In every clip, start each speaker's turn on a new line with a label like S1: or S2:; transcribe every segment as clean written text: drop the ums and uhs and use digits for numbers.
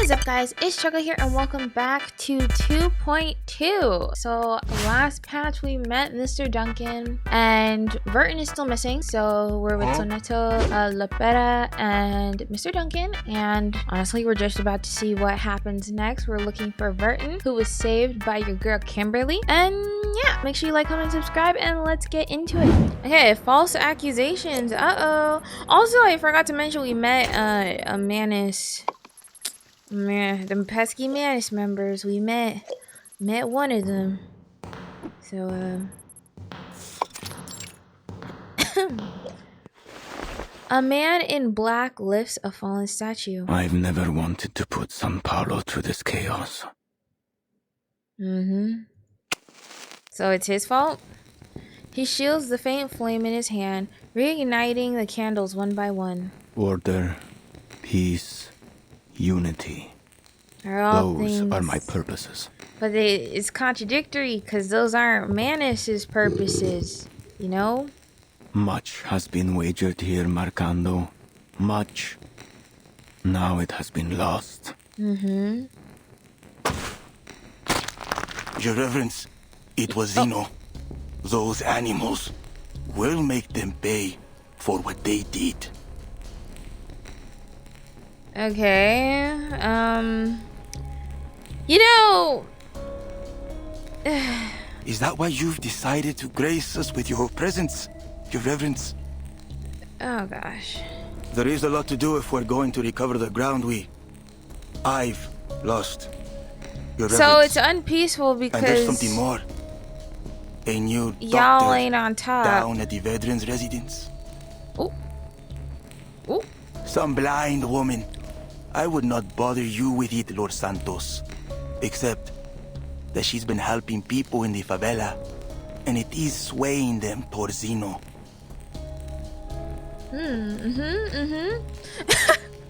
S1: What is up, guys? It's Choco here and welcome back to 2.2. So last patch we met Mr. Duncan and Verton is still missing, so we're with Soneto, Lepera, and Mr. Duncan, and honestly we're just about to see what happens next. We're looking for Verton, who was saved by your girl Kimberly, and yeah, make sure you like, comment, subscribe, and let's get into it. Okay, false accusations. Also, I forgot to mention we met a Manus. Man, them pesky Manus members. We met one of them. So a man in black lifts a fallen statue.
S2: I've never wanted to put some power to this chaos.
S1: So it's his fault? He shields the faint flame in his hand, reigniting the candles one by one.
S2: Order, peace, unity.
S1: Those
S2: are my purposes.
S1: But it's contradictory, because those aren't Manus's purposes, you know?
S2: Much has been wagered here, Marcando. Much. Now it has been lost.
S3: Your Reverence, it was Zeno. Those animals. We'll make them pay for what they did.
S1: Okay, you know...
S3: Is that why you've decided to grace us with your presence, Your Reverence?
S1: Oh gosh.
S3: There is a lot to do if we're going to recover the ground I've lost, Your Reverence.
S1: So it's unpeaceful because...
S3: And there's something more. A new
S1: y'all ain't on top.
S3: Down at the veterans' residence.
S1: Ooh. Ooh.
S3: Some blind woman. I would not bother you with it, Lord Santos. Except that she's been helping people in the favela, and it is swaying them towards Zeno.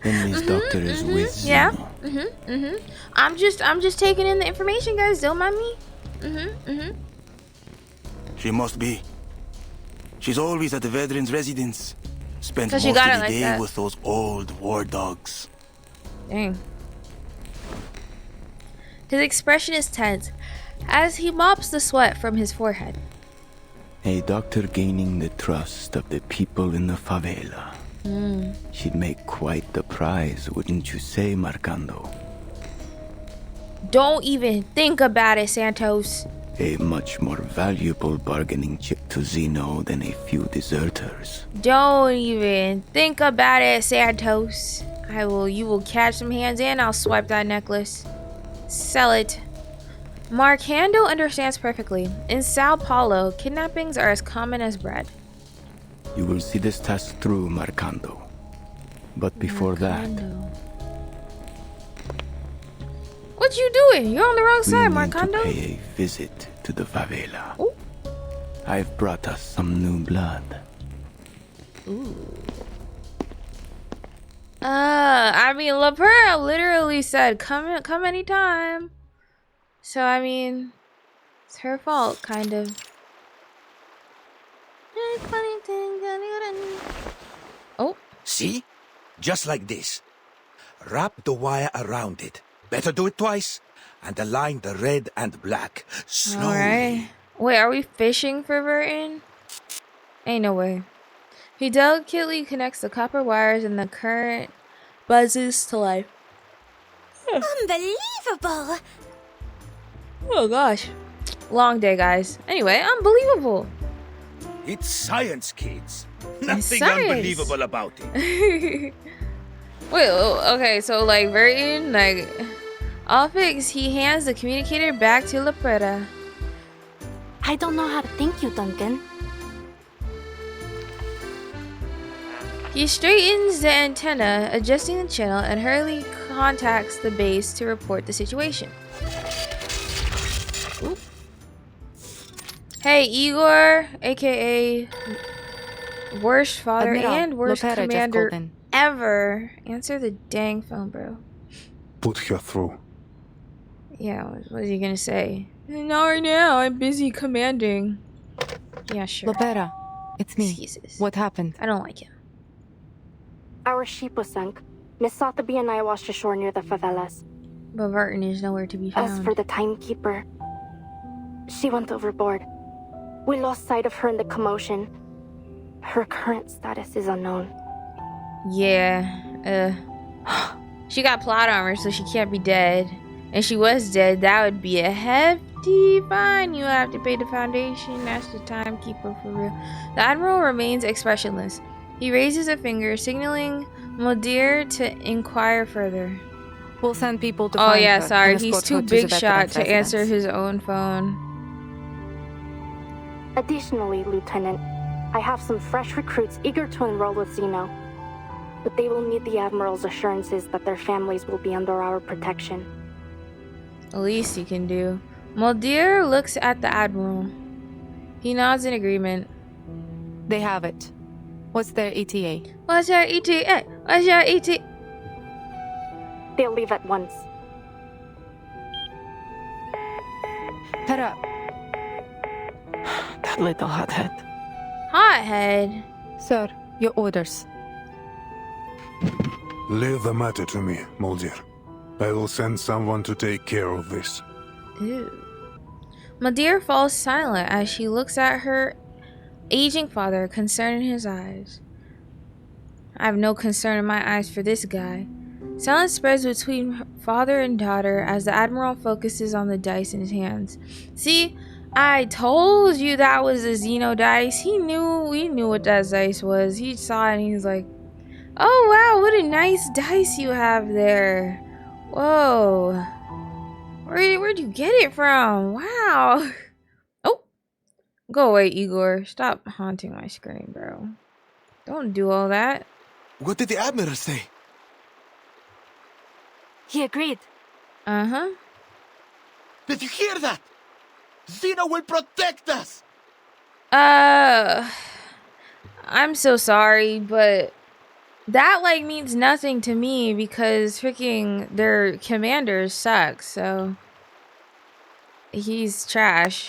S2: Henry's doctor is with Zeno.
S1: Yeah. I'm just taking in the information, guys. Don't mind me.
S3: She must be. She's always at the veterans' residence. Spends most
S1: she
S3: of
S1: got
S3: the
S1: it like
S3: day
S1: that.
S3: with those old war dogs.
S1: Dang. His expression is tense as he mops the sweat from his forehead.
S2: A doctor gaining the trust of the people in the favela. She'd make quite the prize, wouldn't you say, Marcando?
S1: Don't even think about it, Santos.
S2: A much more valuable bargaining chip to Zeno than a few deserters.
S1: Don't even think about it, Santos. You will catch some hands and I'll swipe that necklace. Sell it. Marcando understands perfectly. In Sao Paulo, kidnappings are as common as bread.
S2: You will see this task through, Marcando. But before that...
S1: What you doing? You're on the wrong side, Marcando.
S2: We need to pay a visit to the favela.
S1: Ooh.
S2: I've brought us some new blood.
S1: Ooh. I mean, Lepera literally said, come anytime. So, I mean, it's her fault, kind of. Oh.
S4: See? Just like this. Wrap the wire around it. Better do it twice. And align the red and black. Slowly.
S1: Alright. Wait, are we fishing for Verton? Ain't no way. He delicately connects the copper wires and the current buzzes to life.
S5: Unbelievable!
S1: Oh gosh. Long day, guys. Anyway, unbelievable.
S4: It's science, kids. Nothing
S1: science.
S4: unbelievable about it.
S1: Wait, okay, so like Verton, like Offix, he hands the communicator back to Lepera.
S5: I don't know how to thank you, Duncan.
S1: He straightens the antenna, adjusting the channel, and hurriedly contacts the base to report the situation. Oop. Hey, Igor, aka worst father
S6: Admiral,
S1: and worst
S6: Lepera just
S1: commander
S6: called in.
S1: ever. Answer the dang phone, bro.
S7: Put her through.
S1: Yeah, what is he gonna say? Not right now, I'm busy commanding. Yeah, sure.
S6: Lepera, it's me.
S1: Excuses.
S6: What happened?
S1: I don't like him.
S5: Our ship was sunk. Miss Sotheby and I washed ashore near the favelas.
S1: But Verton is nowhere to be found.
S5: As for the timekeeper, she went overboard. We lost sight of her in the commotion. Her current status is unknown.
S1: Yeah, she got plot armor, so she can't be dead. And she was dead, that would be a hefty fine you have to pay the Foundation. That's the timekeeper for real. The Admiral remains expressionless. He raises a finger, signaling Modir to inquire further.
S6: We'll send people to find her.
S1: Oh yeah, sorry,
S6: and
S1: he's
S6: escort
S1: too
S6: her to
S1: big
S6: the
S1: shot
S6: veteran's
S1: to answer
S6: residence.
S1: his own phone.
S5: Additionally, Lieutenant, I have some fresh recruits eager to enroll with Zeno. But they will need the Admiral's assurances that their families will be under our protection.
S1: The least you can do. Modir looks at the Admiral. He nods in agreement.
S6: They have it. What's their ETA?
S1: What's your ETA? What's your ETA?
S5: They'll leave at once.
S6: Head up.
S3: That little hothead.
S1: Hothead?
S6: Sir, your orders.
S7: Leave the matter to me, Muldir. I will send someone to take care of this.
S1: Ew. Modir falls silent as she looks at her aging father, concern in his eyes. I have no concern in my eyes for this guy. Silence spreads between father and daughter as the Admiral focuses on the dice in his hands. See, I told you that was a Zeno dice. We knew what that dice was. He saw it and he was like, oh wow, what a nice dice you have there. Whoa. Where'd you get it from? Wow. Oh. Go away, Igor. Stop haunting my screen, bro. Don't do all that.
S3: What did the Admiral say?
S5: He agreed.
S1: Uh-huh.
S3: Did you hear that? Zeno will protect us!
S1: I'm so sorry, but that, like, means nothing to me because freaking their commander sucks, so he's trash.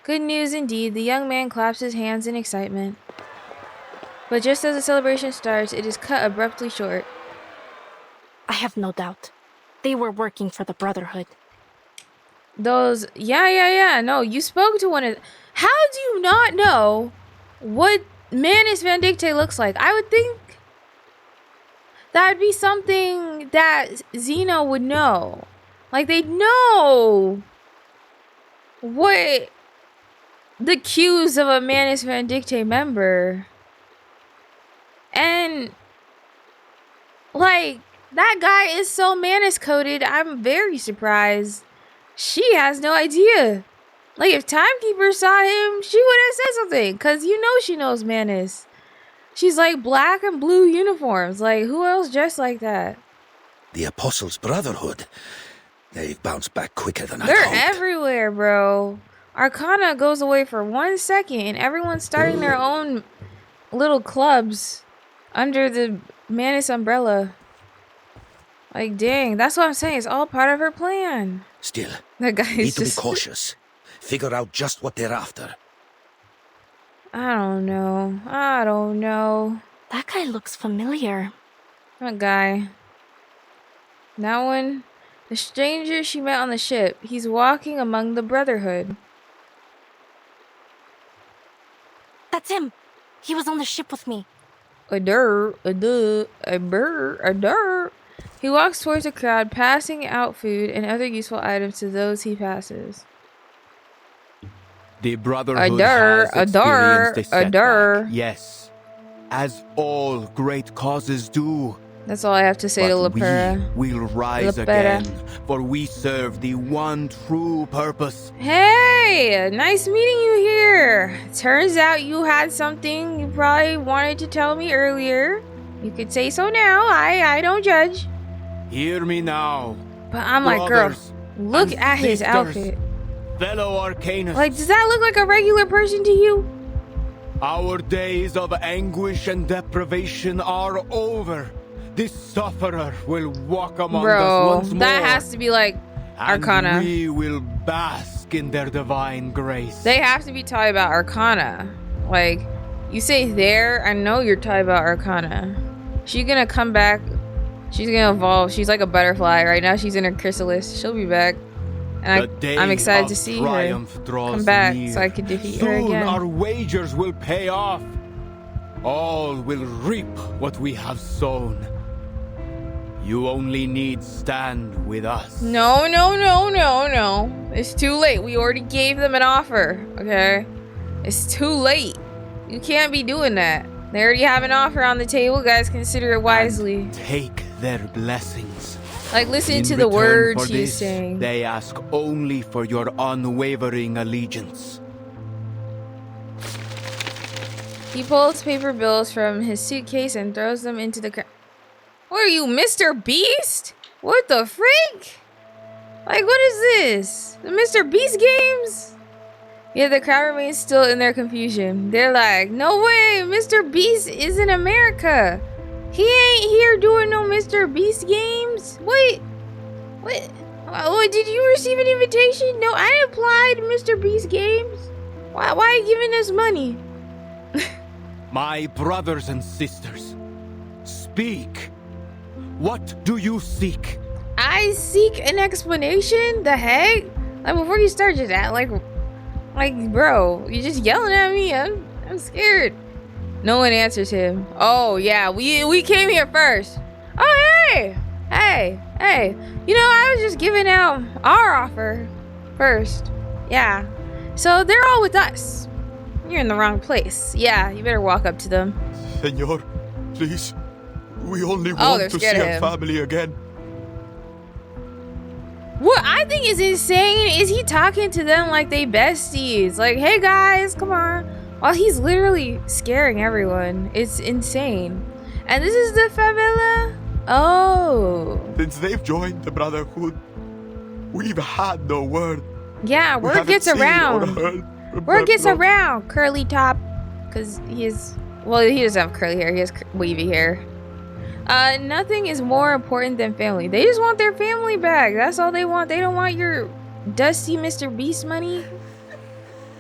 S1: Good news indeed. The young man claps his hands in excitement. But just as the celebration starts, it is cut abruptly short.
S5: I have no doubt. They were working for the Brotherhood.
S1: Those, yeah. No, you spoke to one of. How do you not know what Manus Vindicte looks like? I would think that would be something that Zeno would know. Like, they'd know what the cues of a Manus Vindicte member. And, like, that guy is so Manus coded, I'm very surprised. She has no idea. Like, if Timekeeper saw him, she would have said something. Because you know she knows Manus. She's like black and blue uniforms. Like, who else dressed like that?
S4: The Apostles' Brotherhood. They've bounced back quicker than I
S1: They're
S4: hoped.
S1: everywhere, bro. Arcana goes away for 1 second and everyone's starting their own little clubs under the Manus umbrella. Like, dang, that's what I'm saying. It's all part of her plan.
S4: Still,
S1: That guy
S4: need
S1: is
S4: to be
S1: just...
S4: cautious. Figure out just what they're after.
S1: I don't know.
S5: That guy looks familiar.
S1: That guy. That one. The stranger she met on the ship. He's walking among the Brotherhood.
S5: That's him. He was on the ship with me.
S1: A dur. He walks towards the crowd, passing out food and other useful items to those he passes.
S2: The Brotherhood
S1: Adar,
S2: has experienced a
S1: Adar.
S2: setback, yes, as all great causes do.
S1: That's all I have to say to
S2: But
S1: Lepera.
S2: we will rise
S1: Lepera.
S2: again, for we serve the one true purpose.
S1: Hey, nice meeting you here. Turns out you had something you probably wanted to tell me earlier. You could say so now. I don't judge.
S2: Hear me now,
S1: But I'm like, girl,
S2: brothers
S1: look
S2: and
S1: at his
S2: sisters,
S1: outfit.
S2: fellow Arcanists.
S1: Like, does that look like a regular person to you?
S2: Our days of anguish and deprivation are over. This sufferer will walk among us
S1: Bro,
S2: once more.
S1: that has to be like Arcana.
S2: And we will bask in their divine grace.
S1: They have to be talking about Arcana. Like, you say there, I know you're talking about Arcana. She's gonna come back. She's gonna evolve. She's like a butterfly. Right now she's in her chrysalis. She'll be back. And I'm excited to see her come back so I can defeat her again.
S2: Soon our wagers will pay off. All will reap what we have sown. You only need stand with us.
S1: No. It's too late. We already gave them an offer, okay? It's too late. You can't be doing that. They already have an offer on the table. Guys, consider it wisely.
S2: And take their blessings.
S1: Like, listen to the words he's saying.
S2: They ask only for your unwavering allegiance.
S1: He pulls paper bills from his suitcase and throws them into the crowd. What are you, Mr. Beast? What the freak? Like, what is this? The Mr. Beast games? Yeah, the crowd remains still in their confusion. They're like, no way, Mr. Beast is in America. He ain't here doing no Mr. Beast games. Wait, what? Oh, did you receive an invitation? No, I applied to Mr. Beast games. Why are you giving us money?
S2: My brothers and sisters, speak. What do you seek?
S1: I seek an explanation? The heck? Like, before you start just act like, bro, you're just yelling at me. I'm scared. No one answers him. Oh, yeah, we came here first. Oh, hey. You know, I was just giving out our offer first. Yeah. So they're all with us. You're in the wrong place. Yeah, you better walk up to them.
S3: Senor, please. We only want to see our family again.
S1: What I think is insane is he talking to them like they besties. Like, hey guys, come on. While he's literally scaring everyone. It's insane. And this is the favela? Oh.
S3: Since they've joined the Brotherhood, we've had no word.
S1: Yeah, word gets around. Word gets around, curly top. Because he doesn't have curly hair. He has wavy hair. Nothing is more important than family. They just want their family back. That's all they want. They don't want your dusty Mr. Beast money.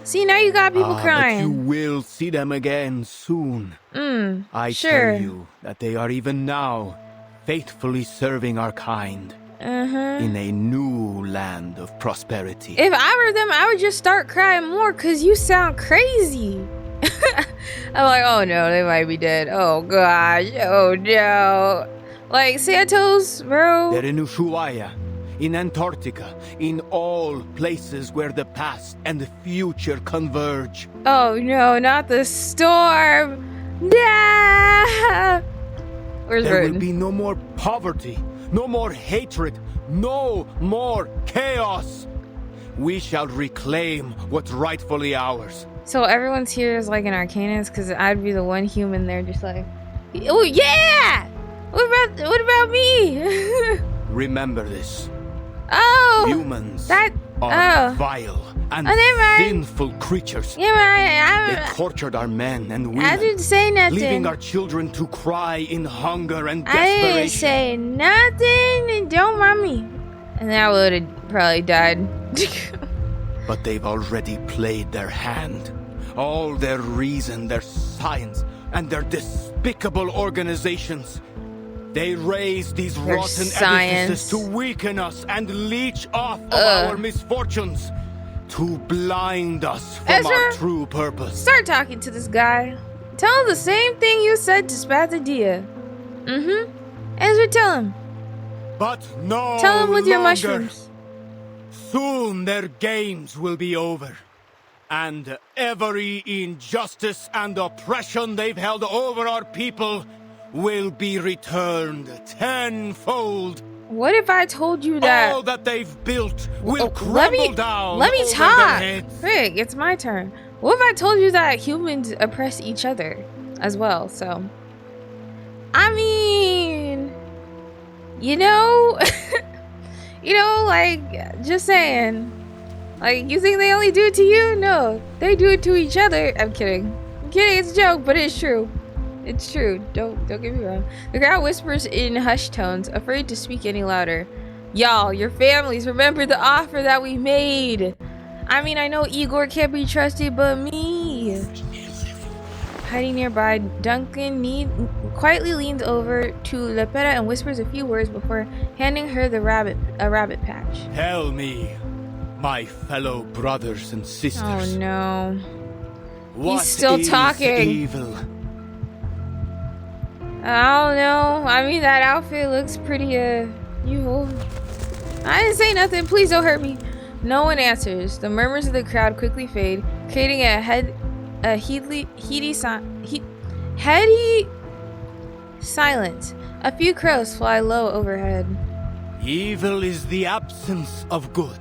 S1: See, now you got people crying.
S2: But you will see them again soon. I tell you that they are even now faithfully serving our kind in a new land of prosperity.
S1: If I were them, I would just start crying more because you sound crazy. I'm like, oh no, they might be dead. Oh gosh, oh no. Like, Santos, bro.
S2: They're in Ushuaia, in Antarctica, in all places where the past and the future converge.
S1: Oh no, not the storm. Nah. Where's
S2: There
S1: Burton?
S2: will be no more poverty, no more hatred, no more chaos. We shall reclaim what's rightfully ours.
S1: So everyone's here is like an Arcanist, because I'd be the one human there just like, oh yeah! What about me?
S2: Remember this.
S1: Oh!
S2: Humans
S1: are
S2: vile and sinful creatures.
S1: Yeah,
S2: they tortured our men and women.
S1: I didn't say nothing.
S2: Leaving our children to cry in hunger and desperation.
S1: I didn't say nothing, and don't mind me. And then I would have probably died.
S2: But they've already played their hand. All their reason, their science, and their despicable organizations. They raise these rotten edifices to weaken us and leech off of our misfortunes. To blind us from our true purpose.
S1: Start talking to this guy. Tell him the same thing you said to Spathadia. Ezra, tell him.
S2: But no
S1: Tell him with your
S2: longer.
S1: mushrooms.
S2: Soon their games will be over. And every injustice and oppression they've held over our people will be returned tenfold.
S1: What if I told you that
S2: all that they've built will crumble down?
S1: Let me
S2: over
S1: talk.
S2: their heads.
S1: Rick, it's my turn. What if I told you that humans oppress each other as well? So, I mean, you know, like, just saying. Like, you think they only do it to you? No, they do it to each other. I'm kidding. It's a joke, but it's true. It's true. Don't get me wrong. The crowd whispers in hushed tones, afraid to speak any louder. Y'all, your families, remember the offer that we made. I mean, I know Igor can't be trusted, but me. Hiding nearby, Duncan quietly leans over to Lepera and whispers a few words before handing her a rabbit patch.
S2: Tell me, my fellow brothers and sisters.
S1: Oh no.
S2: What
S1: He's still
S2: is
S1: talking.
S2: evil?
S1: I don't know. I mean, that outfit looks pretty, evil. I didn't say nothing. Please don't hurt me. No one answers. The murmurs of the crowd quickly fade, creating a heady silence. A few crows fly low overhead.
S2: Evil is the absence of good.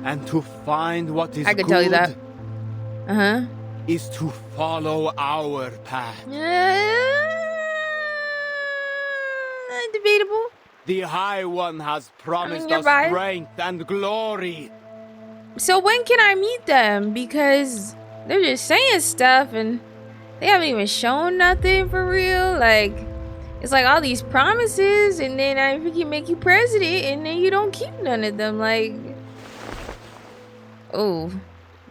S2: And to find what is
S1: I could
S2: good
S1: tell you that.
S2: is to follow our path.
S1: Debatable.
S2: The High One has promised
S1: you're
S2: us
S1: right.
S2: strength and glory.
S1: So when can I meet them? Because they're just saying stuff and they haven't even shown nothing for real. Like, it's like all these promises and then I freaking make you president and then you don't keep none of them. Like, ooh.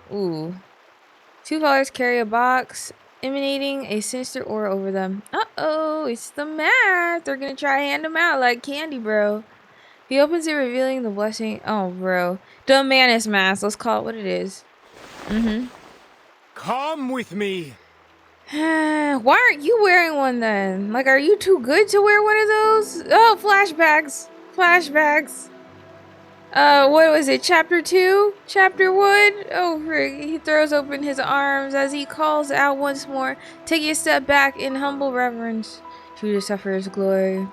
S1: Two followers carry a box emanating a sinister aura over them. Uh-oh, it's the mask. They're gonna try to hand them out like candy, bro. He opens it, revealing the blessing. Oh, bro. The Manus mask. Let's call it what it is.
S2: Come with me.
S1: Why aren't you wearing one then? Like, are you too good to wear one of those? Oh, flashbacks. What was it? Chapter 2? Chapter 1? Oh, frig. He throws open his arms as he calls out once more, taking a step back in humble reverence to the sufferer's glory.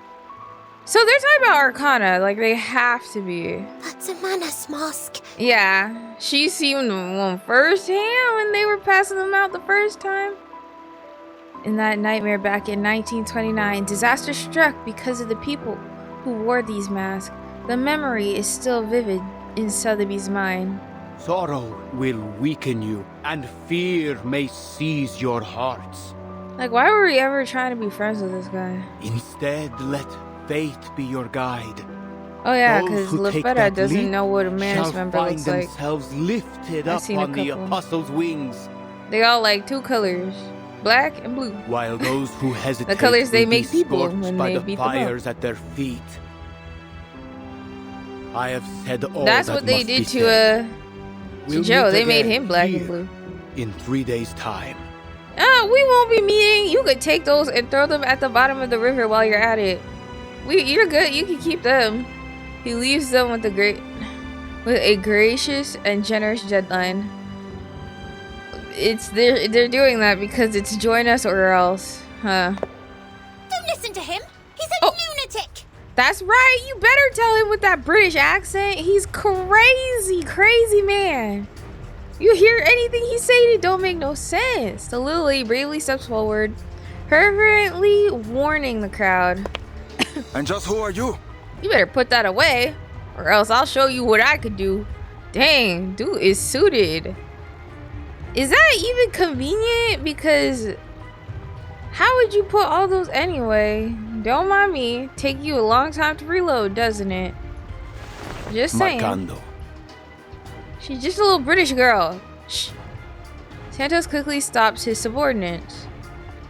S1: So they're talking about Arcana, like they have to be.
S8: That's a Manus mask.
S1: Yeah, she seen one firsthand when they were passing them out the first time. In that nightmare back in 1929, disaster struck because of the people who wore these masks. The memory is still vivid in Sotheby's mind.
S2: Sorrow will weaken you, and fear may seize your hearts.
S1: Like, why were we ever trying to be friends with this guy?
S2: Instead, let faith be your guide.
S1: Oh yeah,
S2: Those
S1: because
S2: who take
S1: Lefetta
S2: that
S1: doesn't
S2: leap
S1: know what a Manus
S2: shall
S1: member
S2: find
S1: looks like.
S2: themselves lifted
S1: I've
S2: up
S1: seen a
S2: on the
S1: couple.
S2: apostles' wings,
S1: They all like two colors, black and blue.
S2: while those who hesitate
S1: colors they
S2: will be
S1: make people
S2: scorched
S1: when
S2: by
S1: they
S2: the
S1: beat them up.
S2: fires at their feet. I have said all
S1: That's
S2: that
S1: what they
S2: must be
S1: did
S2: said.
S1: to
S2: We'll
S1: Joe.
S2: meet
S1: They made
S2: again
S1: him black
S2: here
S1: and blue.
S2: in 3 days' time.
S1: Oh, we won't be meeting. You could take those and throw them at the bottom of the river while you're at it. You're good. You can keep them. He leaves them with a gracious and generous deadline. They're doing that because it's join us or else, huh?
S8: Don't listen to him. He's a lunatic.
S1: That's right. You better tell him with that British accent. He's crazy man. You hear anything he's saying, it don't make no sense. The little lady bravely steps forward, fervently warning the crowd.
S3: And just who are you?
S1: You better put that away, or else I'll show you what I could do. Dang, dude is suited. Is that even convenient? Because how would you put all those anyway? Don't mind me. Take you a long time to reload, doesn't it? Just saying.
S2: Marcando.
S1: She's just a little British girl. Shh. Santos quickly stops his subordinates.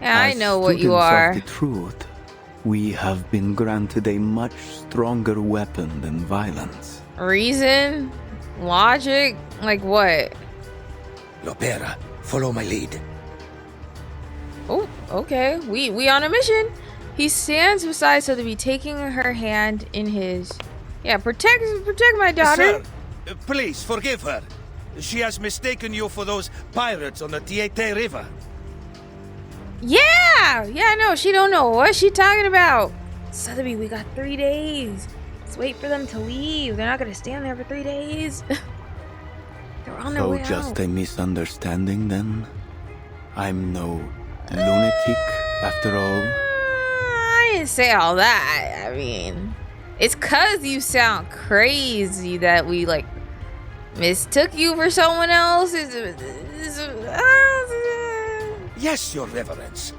S1: Yeah, I know what you are.
S2: Of the truth, we have been granted a much stronger weapon than violence.
S1: Reason? Logic? Like what?
S4: Lopera, follow my lead.
S1: Oh, okay. We on a mission. He stands beside Sotheby, taking her hand in his. Yeah, protect my daughter.
S4: Sir, please forgive her. She has mistaken you for those pirates on the Tiete River.
S1: Yeah, no, she don't know what she talking about. Sotheby, we got 3 days. Let's wait for them to leave. They're not gonna stand there for 3 days. They're on their way out.
S2: So just a misunderstanding then? I'm no lunatic after all?
S1: I didn't say all that. I mean, it's cause you sound crazy that we like mistook you for someone else.
S4: Yes, Your Reverence.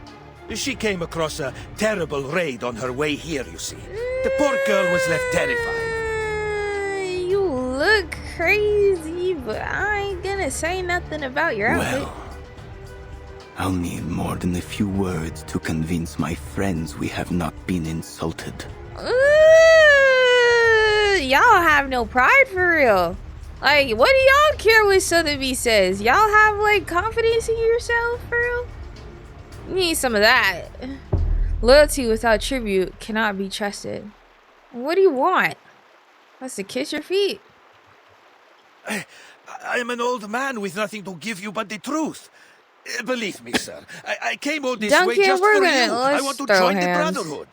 S4: She came across a terrible raid on her way here, you see. The poor girl was left terrified.
S1: You look crazy, but I ain't gonna say nothing about your outfit.
S2: Well, I'll need more than a few words to convince my friends we have not been insulted.
S1: Y'all have no pride for real. Like, what do y'all care what Sotheby says? Y'all have, like, confidence in yourself for real? You need some of that. Loyalty without tribute cannot be trusted. What do you want? Wants to kiss your feet?
S4: I'm an old man with nothing to give you but the truth. Believe me, sir. I came all this way
S1: Duncan,
S4: just
S1: we're
S4: for
S1: gonna-
S4: you. I
S1: let's
S4: want to
S1: throw
S4: join
S1: hands.
S4: the Brotherhood.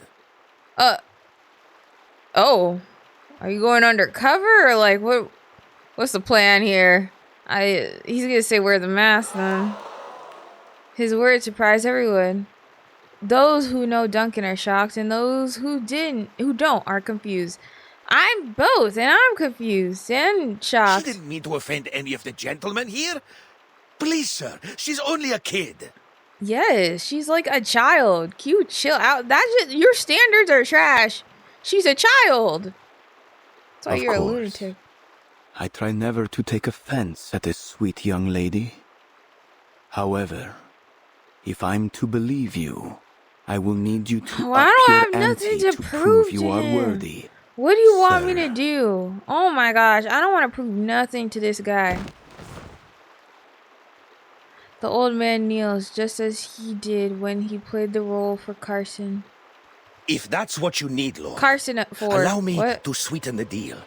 S1: Oh. Are you going undercover or like what's the plan here? He's gonna say wear the mask then. His words surprise everyone. Those who know Duncan are shocked, and those who don't are confused. I'm both, and I'm confused and
S4: She
S1: shocked.
S4: didn't mean to offend any of the gentlemen here. Please, sir. She's only a kid.
S1: Yes, she's like a child. Cute, chill out. Your standards are trash. She's a child. That's why
S2: Of
S1: you're a
S2: course.
S1: lunatic.
S2: I try never to take offense at this sweet young lady. However, if I'm to believe you, I will need you to
S1: Oh, I
S2: up
S1: don't
S2: your
S1: have nothing
S2: ante
S1: to
S2: to
S1: prove
S2: prove you
S1: to
S2: are
S1: him.
S2: worthy.
S1: What do you want me
S2: Sir.
S1: to do? Oh my gosh, I don't want to prove nothing to this guy. The old man kneels just as he did when he played the role for Carson.
S4: If that's what you need, Lord,
S1: Carson for
S4: allow me
S1: what?
S4: to sweeten the deal.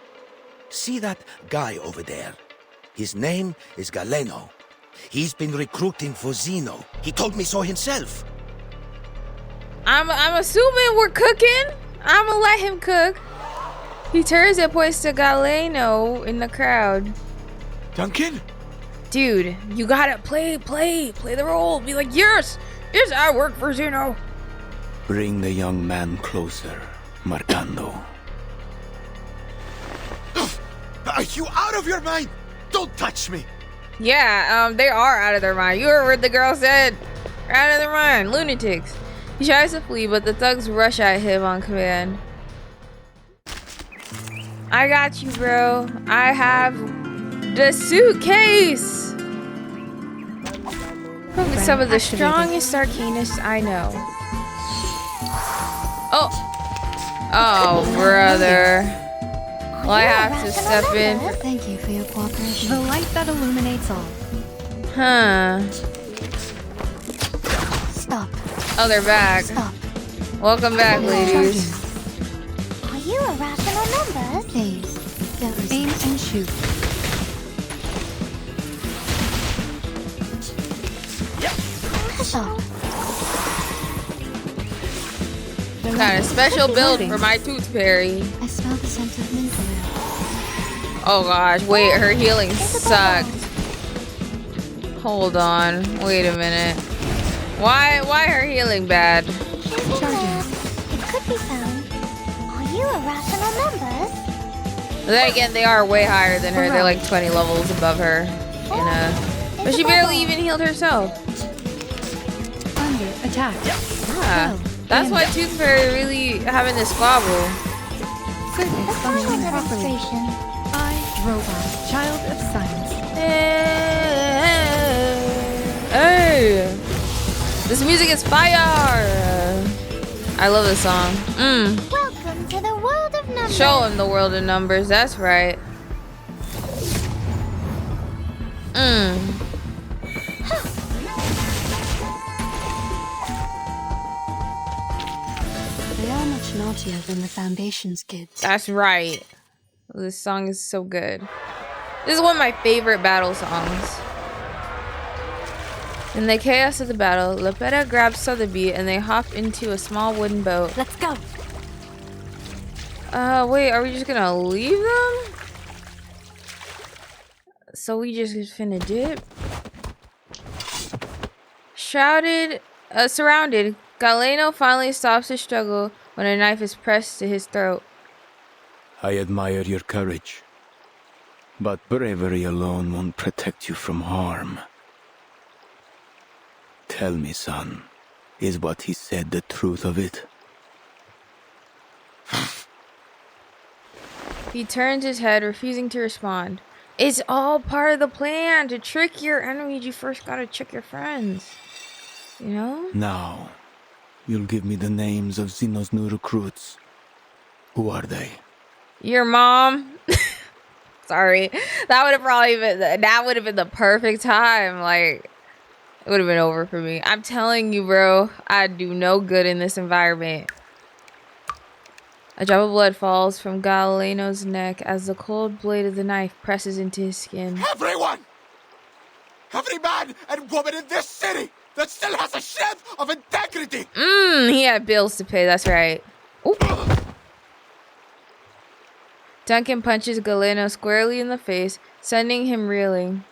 S4: See that guy over there? His name is Galeno. He's been recruiting for Zeno. He told me so himself.
S1: I'm assuming we're cooking. I'm gonna let him cook. He turns and points to Galeno in the crowd.
S2: Duncan?
S1: Dude, you gotta play the role. Be like, yes, I work for Zeno.
S2: Bring the young man closer, Marcando.
S4: Are you out of your mind? Don't touch me.
S1: Yeah, they are out of their mind. You heard what the girl said. They're out of their mind. Lunatics. He tries to flee, but the thugs rush at him on command. I got you, bro. I have the suitcase. Some of the strongest arcanists I know. Oh, brother. Well, I have to step in.
S9: Thank you for your cooperation. The light that illuminates all.
S1: Huh.
S9: Stop.
S1: Oh, they're back.
S9: Stop.
S1: Welcome back, ladies.
S8: Are you irrational numbers?
S9: Please. Don't aim and shoot. Stop.
S1: Got a special build for my tooth fairy.
S9: I smell the scent of mint oil.
S1: Oh gosh, wait, her healing sucked. Hold on, wait a minute. Why her healing bad?
S9: Charging.
S8: It could be found. Are you irrational numbers?
S1: Then again, they are way higher than her. They're like 20 levels above her. But she barely even healed herself.
S9: Under attack.
S1: Ah, that's why Tooth Fairy really having this squabble.
S9: Goodness
S8: Let's find
S9: functioning
S8: a
S9: properly.
S8: demonstration.
S9: I, robot, child of science.
S1: Hey, this music is fire. I love this song.
S8: Welcome to the world of numbers.
S1: Show him the world of numbers. That's right.
S9: They are much naughtier than the Foundation's kids.
S1: That's right. This song is so good. This is one of my favorite battle songs. In the chaos of the battle, Lepeta grabs Sotheby and they hop into a small wooden boat.
S9: Let's go.
S1: Wait, are we just gonna leave them? So we just finna dip? Surrounded, Galeno finally stops his struggle when a knife is pressed to his throat.
S2: I admire your courage. But bravery alone won't protect you from harm. Tell me, son, is what he said the truth of it?
S1: He turns his head, refusing to respond. It's all part of the plan to trick your enemies. You first gotta trick your friends. You know?
S2: Now, you'll give me the names of Zeno's new recruits. Who are they?
S1: Your mom. Sorry. That would have been the perfect time. Like, it would have been over for me. I'm telling you, bro, I do no good in this environment. A drop of blood falls from Galeno's neck as the cold blade of the knife presses into his skin.
S2: Everyone! Every man and woman in this city that still has a shred of integrity!
S1: He had bills to pay, that's right. Ooh. Duncan punches Galeno squarely in the face, sending him reeling.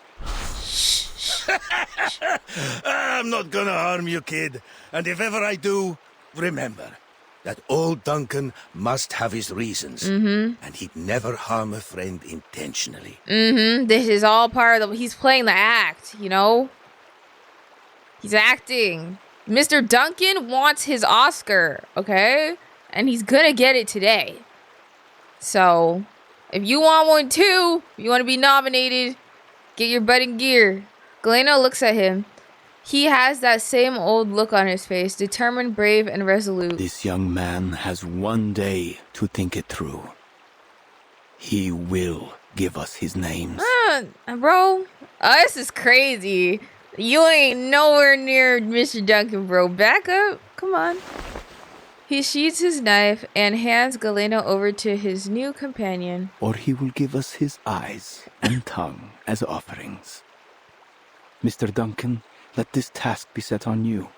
S4: I'm not gonna harm you, kid. And if ever I do, remember that old Duncan must have his reasons. And he'd never harm a friend intentionally.
S1: This is all part of he's playing the act, you know? He's acting. Mr. Duncan wants his Oscar, okay? And he's gonna get it today. So, if you want one too, if you want to be nominated, get your butt in gear. Galeno looks at him. He has that same old look on his face, determined, brave, and resolute.
S2: This young man has one day to think it through. He will give us his names.
S1: Bro, this is crazy. You ain't nowhere near Mr. Duncan, bro. Back up. Come on. He sheathes his knife and hands Galeno over to his new companion.
S2: Or he will give us his eyes and tongue as offerings. Mr. Duncan, let this task be set on you.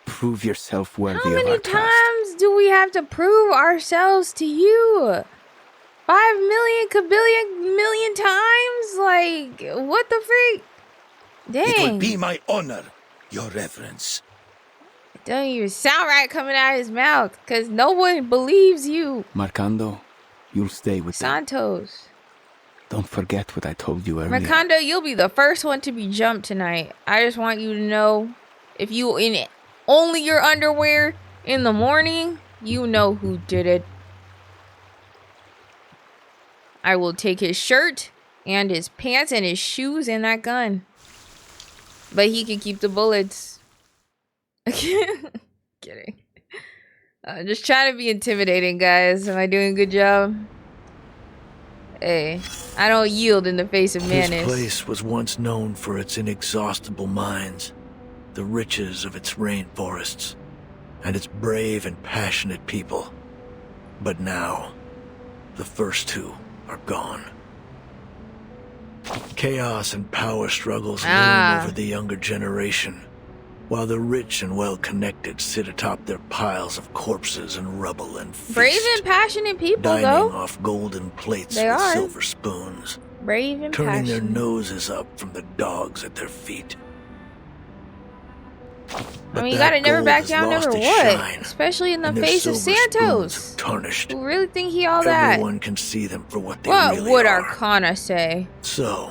S2: Prove yourself worthy of our trust.
S1: How many times do we have to prove ourselves to you? 5 million, kabillion, million times? Like, what the freak? Dang.
S4: It would be my honor, your reverence.
S1: Don't even sound right coming out of his mouth, because no one believes you.
S2: Marcando, you'll stay with
S1: Santos.
S2: Don't forget what I told you earlier.
S1: Marcando, you'll be the first one to be jumped tonight. I just want you to know, if you in it, only your underwear in the morning, you know who did it. I will take his shirt and his pants and his shoes and that gun. But he can keep the bullets. Kidding. Just trying to be intimidating, guys. Am I doing a good job? Hey, I don't yield in the face of madness.
S10: This place was once known for its inexhaustible mines, the riches of its rainforests, and its brave and passionate people. But now, the first two are gone. Chaos and power struggles loom over the younger generation, while the rich and well-connected sit atop their piles of corpses and rubble and feast,
S1: brave and passionate people,
S10: dining
S1: though.
S10: off golden plates
S1: They
S10: with
S1: are.
S10: silver spoons,
S1: Brave and
S10: turning
S1: passionate.
S10: their noses up from the dogs at their feet.
S1: I mean, you gotta never back down, never what? Especially in the face of Santos.
S10: Tarnished.
S1: Who really think he all that?
S10: Everyone can see them for what they
S1: What
S10: really
S1: would
S10: are.
S1: Arcana say?
S10: So,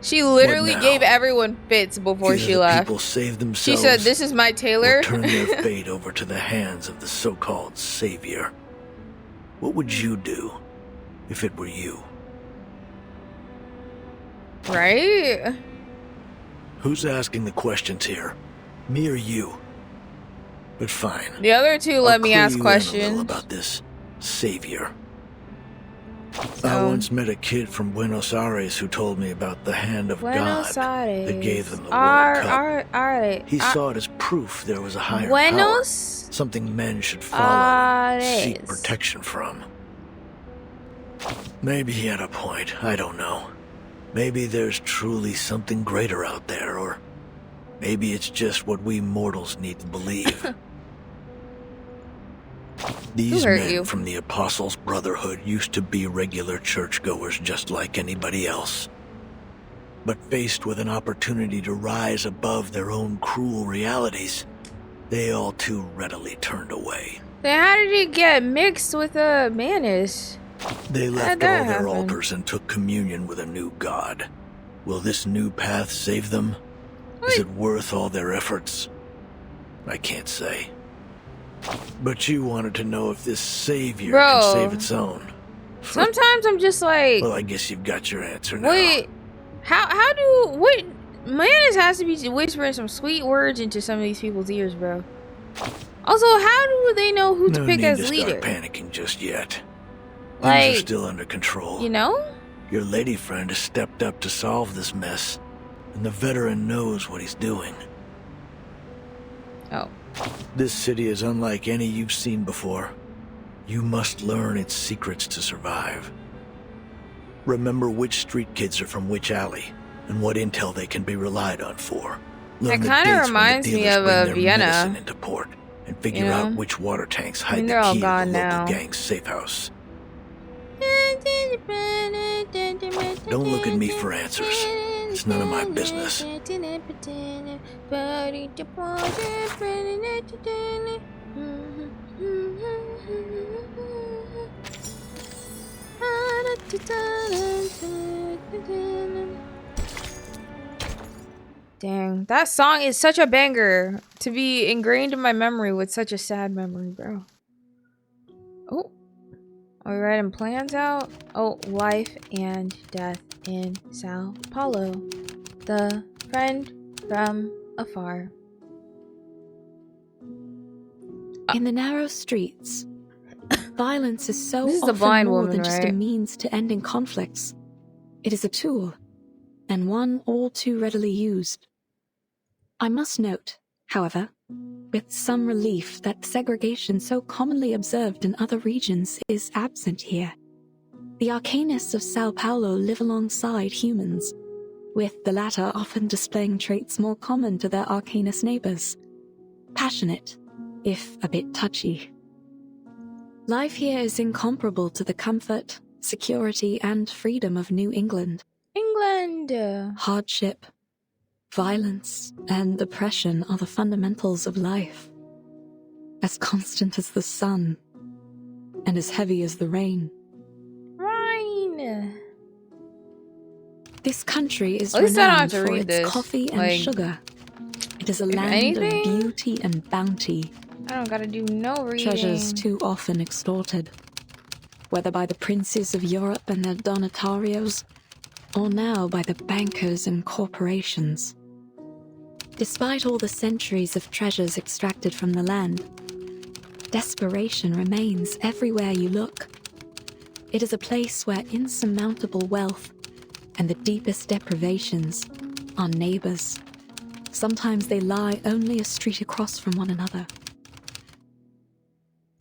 S1: She literally
S10: what now?
S1: gave everyone fits before
S10: either
S1: she
S10: the
S1: left.
S10: people save
S1: She
S10: themselves,
S1: said, "This is my tailor."
S10: or turn their fate over to the hands of the so-called savior. What would you do if it were you?
S1: Right?
S10: Who's asking the questions here? Me or you? But fine.
S1: The other two let me
S10: I'll
S1: ask
S10: clue you in a little
S1: questions.
S10: about this savior. I
S1: So-
S10: once met a kid from Buenos Aires who told me about the hand of
S1: Buenos
S10: God
S1: Aires.
S10: that gave them the World Cup.
S1: Alright.
S10: He saw it as proof there was a higher
S1: Buenos
S10: power, something men should follow and seek
S1: Aires.
S10: protection from. Maybe he had a point, I don't know. Maybe there's truly something greater out there, or maybe it's just what we mortals need to believe. These
S1: Who hurt
S10: men
S1: you?
S10: from the Apostles' Brotherhood used to be regular churchgoers just like anybody else. But faced with an opportunity to rise above their own cruel realities, they all too readily turned away.
S1: Then how did it get mixed with a Manus?
S10: They
S1: How'd
S10: left all
S1: that
S10: their
S1: happen?
S10: altars and took communion with a new god. Will this new path save them? Is it worth all their efforts? I can't say. But you wanted to know if this savior
S1: Bro.
S10: can save its own.
S1: Sometimes I'm just like,
S10: Well, I guess you've got your answer now.
S1: wait, how do, Mayonnaise has to be whispering some sweet words into some of these people's ears, bro. Also, how do they know who to pick as leader?
S10: No need to start panicking just yet.
S1: Like,
S10: things are still under control.
S1: You know?
S10: Your lady friend has stepped up to solve this mess, and the veteran knows what he's doing.
S1: Oh.
S10: This city is unlike any you've seen before. You must learn its secrets to survive. Remember which street kids are from which alley, and what intel they can be relied on for. Learn
S1: that kind of reminds me of Vienna.
S10: Into port, and figure out which water tanks hide the key to the local gang's safe house. Don't look at me for answers. It's none of my business.
S1: Dang, that song is such a banger to be ingrained in my memory with such a sad memory, bro. Oh. Are we writing plans out? Oh, life and death in Sao Paulo. The friend from afar.
S11: In the narrow streets, violence is so
S1: this is
S11: often
S1: a blind
S11: more
S1: woman,
S11: than just a
S1: right?
S11: means to ending conflicts. It is a tool, and one all too readily used. I must note, however, with some relief that segregation so commonly observed in other regions is absent here. The Arcanists of Sao Paulo live alongside humans, with the latter often displaying traits more common to their Arcanist neighbors. Passionate, if a bit touchy. Life here is incomparable to the comfort, security, and freedom of New England. Hardship, violence, and oppression are the fundamentals of life. As constant as the sun, and as heavy as the rain. This country is renowned for its coffee and sugar. It is a land of beauty and bounty.
S1: I don't gotta do no reading.
S11: Treasures too often extorted, whether by the princes of Europe and their donatarios, or now by the bankers and corporations. Despite all the centuries of treasures extracted from the land, desperation remains everywhere you look. It is a place where insurmountable wealth and the deepest deprivations are neighbors. Sometimes they lie only a street across from one another.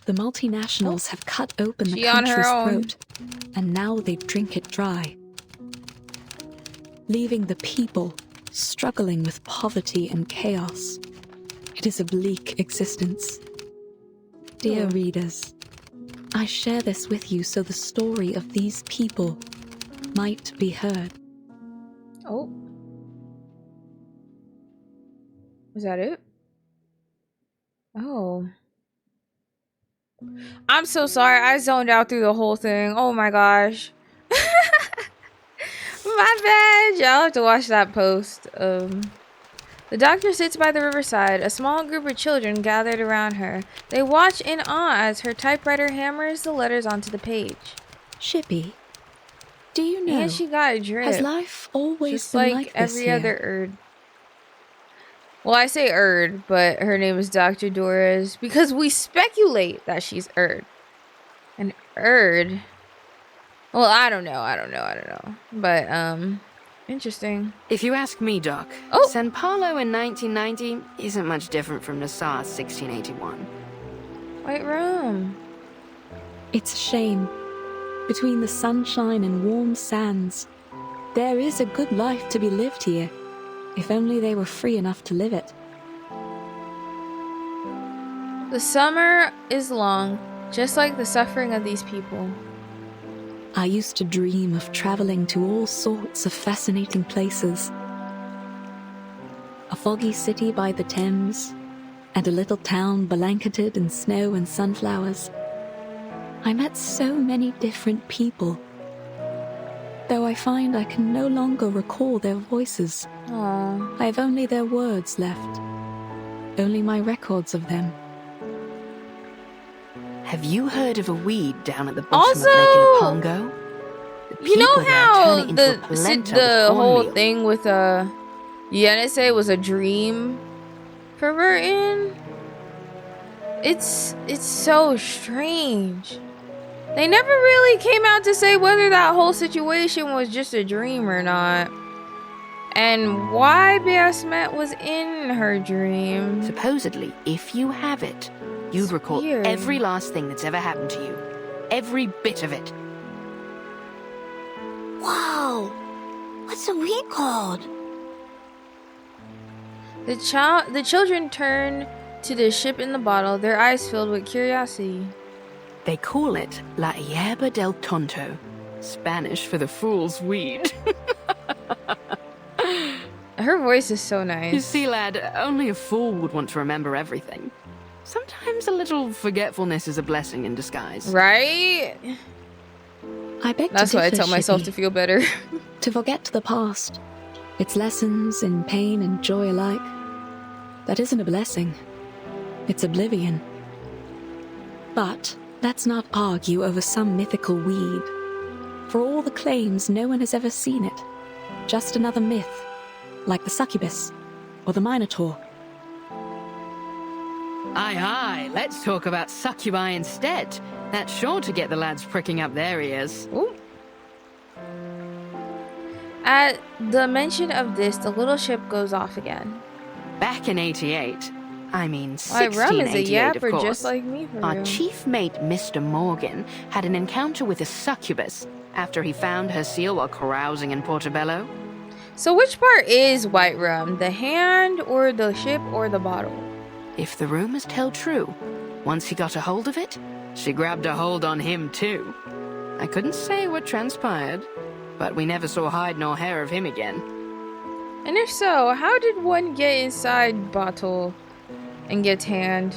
S11: The multinationals have cut open the country's throat, and now they drink it dry, leaving the people struggling with poverty and chaos. It is a bleak existence. Dear readers, I share this with you so the story of these people might be heard.
S1: Oh. Was that it? Oh. I'm so sorry. I zoned out through the whole thing. Oh my gosh. My bad. Y'all have to watch that post. The doctor sits by the riverside. A small group of children gathered around her. They watch in awe as her typewriter hammers the letters onto the page.
S11: Shippy, do you know?
S1: And she got a drip.
S11: Has life always
S1: just
S11: been
S1: like
S11: this
S1: every
S11: here?
S1: other Erd? Well, I say Erd, but her name is Dr. Doris because we speculate that she's Erd. And Erd... Well, I don't know. But, interesting.
S12: If you ask me, Doc, San Paulo in 1990 isn't much different from Nassau's 1681.
S1: White room.
S11: It's a shame. Between the sunshine and warm sands, there is a good life to be lived here, if only they were free enough to live it.
S1: The summer is long, just like the suffering of these people.
S11: I used to dream of traveling to all sorts of fascinating places. A foggy city by the Thames, and a little town blanketed in snow and sunflowers. I met so many different people, though I find I can no longer recall their voices.
S1: Aww.
S11: I have only their words left, only my records of them.
S12: Have you heard of a weed down at the bottom of Lake Ilopango?
S1: You know how the whole thing with You gonna say it was a dream for Burton? It's so strange. They never really came out to say whether that whole situation was just a dream or not. And why Basmet was in her dream.
S12: Supposedly, if you have it, you'd recall every last thing that's ever happened to you. Every bit of it.
S8: Whoa! What's the weed called?
S1: The children turn to the ship in the bottle, their eyes filled with curiosity.
S12: They call it La Hierba del Tonto, Spanish for the fool's weed.
S1: Her voice is so nice.
S12: You see, lad, only a fool would want to remember everything. Sometimes a little forgetfulness is a blessing in disguise.
S1: Right?
S11: I beg to
S1: That's why I
S11: differ,
S1: tell myself
S11: Shippy.
S1: to feel better.
S11: To forget the past, its lessons in pain and joy alike, that isn't a blessing. It's oblivion. But let's not argue over some mythical weed. For all the claims, no one has ever seen it. Just another myth, like the succubus or the minotaur.
S12: Aye, aye, let's talk about succubi instead. That's sure to get the lads pricking up their ears.
S1: Ooh. At the mention of this, the little ship goes off again.
S12: Back in 88, I mean
S1: My rum is a
S12: 1688, of
S1: yapper
S12: course,
S1: just like me, for
S12: our
S1: real.
S12: chief mate, Mr. Morgan, had an encounter with a succubus after he found her seal while carousing in Portobello.
S1: So which part is white rum? The hand or the ship or the bottle?
S12: If the rumors tell true, once he got a hold of it, she grabbed a hold on him too. I couldn't say what transpired, but we never saw hide nor hair of him again.
S1: And if so, how did one get inside bottle and get tanned?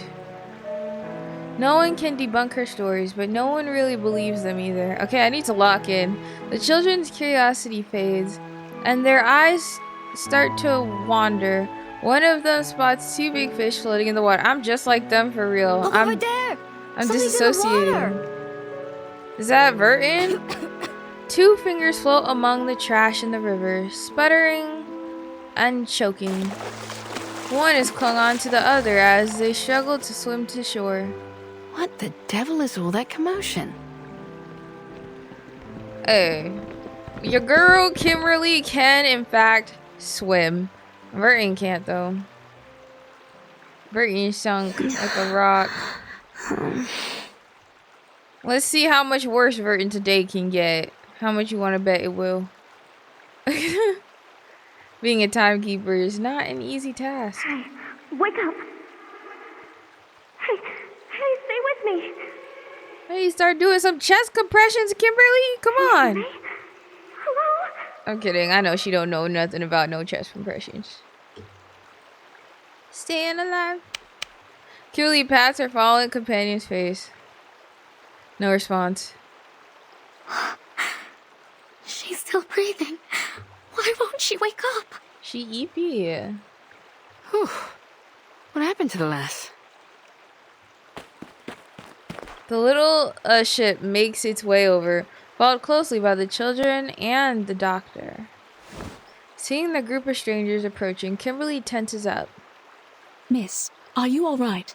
S1: No one can debunk her stories, but no one really believes them either. Okay, I need to lock in. The children's curiosity fades, and their eyes start to wander. One of them spots two big fish floating in the water. I'm just like them for real.
S8: Look over there!
S1: I'm
S8: Something's in the
S1: disassociating.
S8: water.
S1: Is that Verton? Two fingers float among the trash in the river, sputtering and choking. One is clung on to the other as they struggle to swim to shore.
S12: What the devil is all that commotion?
S1: Hey, your girl Kimberly can in fact swim. Verton can't though. Verton sunk like a rock. Let's see how much worse Verton today can get. How much you want to bet it will? Being a timekeeper is not an easy task.
S5: Hey, wake up! Hey, stay with me!
S1: Hey, start doing some chest compressions, Kimberly. Come on.
S5: Hello?
S1: I'm kidding. I know she don't know nothing about no chest compressions. Staying alive. Kimberly pats her fallen companion's face. No response.
S8: She's still breathing. Why won't she wake up?
S1: She eepy.
S12: Whew. What happened to the lass?
S1: The little ship makes its way over, followed closely by the children and the doctor. Seeing the group of strangers approaching, Kimberly tenses up.
S11: Miss, are you all right?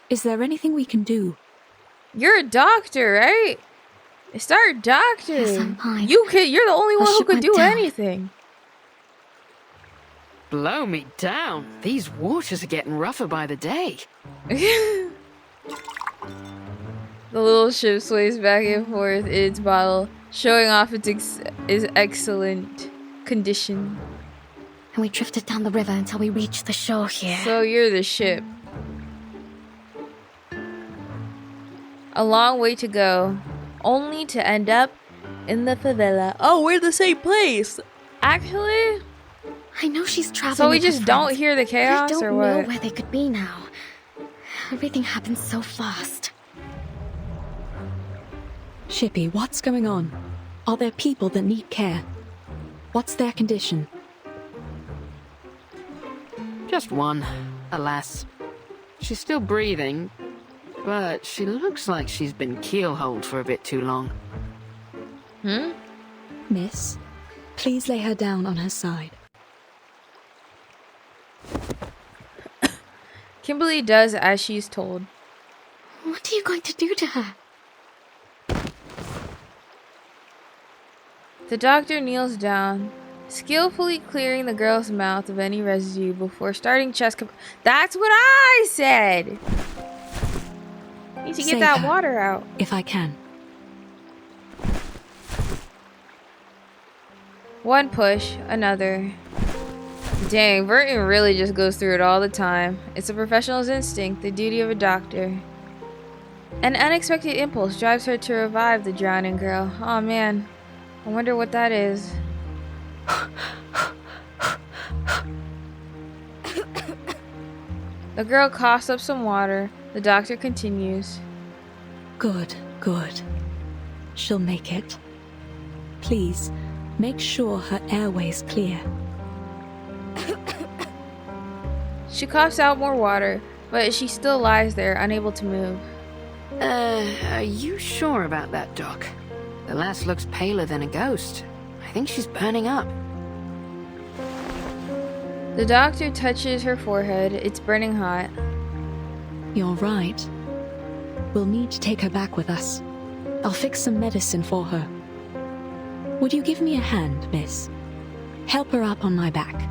S11: Is there anything we can do?
S1: You're a doctor, right? Start doctoring.
S8: Yes, I'm fine.
S1: You're the only one who
S8: ship
S1: could
S8: went
S1: do
S8: down.
S1: anything.
S12: Blow me down. These waters are getting rougher by the day.
S1: The little ship sways back and forth in its bottle, showing off its excellent condition.
S8: And we drifted down the river until we reached the shore here.
S1: So you're the ship. A long way to go, only to end up in the favela. Oh, we're the same place. Actually,
S8: I know she's traveling.
S1: so we
S8: with her
S1: just don't
S8: friends,
S1: hear the
S8: but
S1: chaos,
S8: I don't
S1: or
S8: know
S1: what?
S8: where they could be now. Everything happens so fast.
S11: Shippy, what's going on? Are there people that need care? What's their condition?
S12: Just one, alas. She's still breathing, but she looks like she's been keelholed for a bit too long.
S11: Miss, please lay her down on her side.
S1: Kimberly does as she's told.
S5: What are you going to do to her?
S1: The doctor kneels down, skillfully clearing the girl's mouth of any residue before starting chest That's what I said! Need to get
S11: Save
S1: that
S11: her,
S1: water out.
S11: if I can.
S1: One push, another. Dang, Burton really just goes through it all the time. It's a professional's instinct, the duty of a doctor. An unexpected impulse drives her to revive the drowning girl. Oh man, I wonder what that is. The girl coughs up some water. The doctor continues.
S11: Good, good. She'll make it. Please, make sure her airway's clear.
S1: She coughs out more water, but she still lies there, unable to move.
S12: Are you sure about that, Doc? The lass looks paler than a ghost. I think she's burning up.
S1: The doctor touches her forehead. It's burning hot.
S11: You're right. We'll need to take her back with us. I'll fix some medicine for her. Would you give me a hand, miss? Help her up on my back.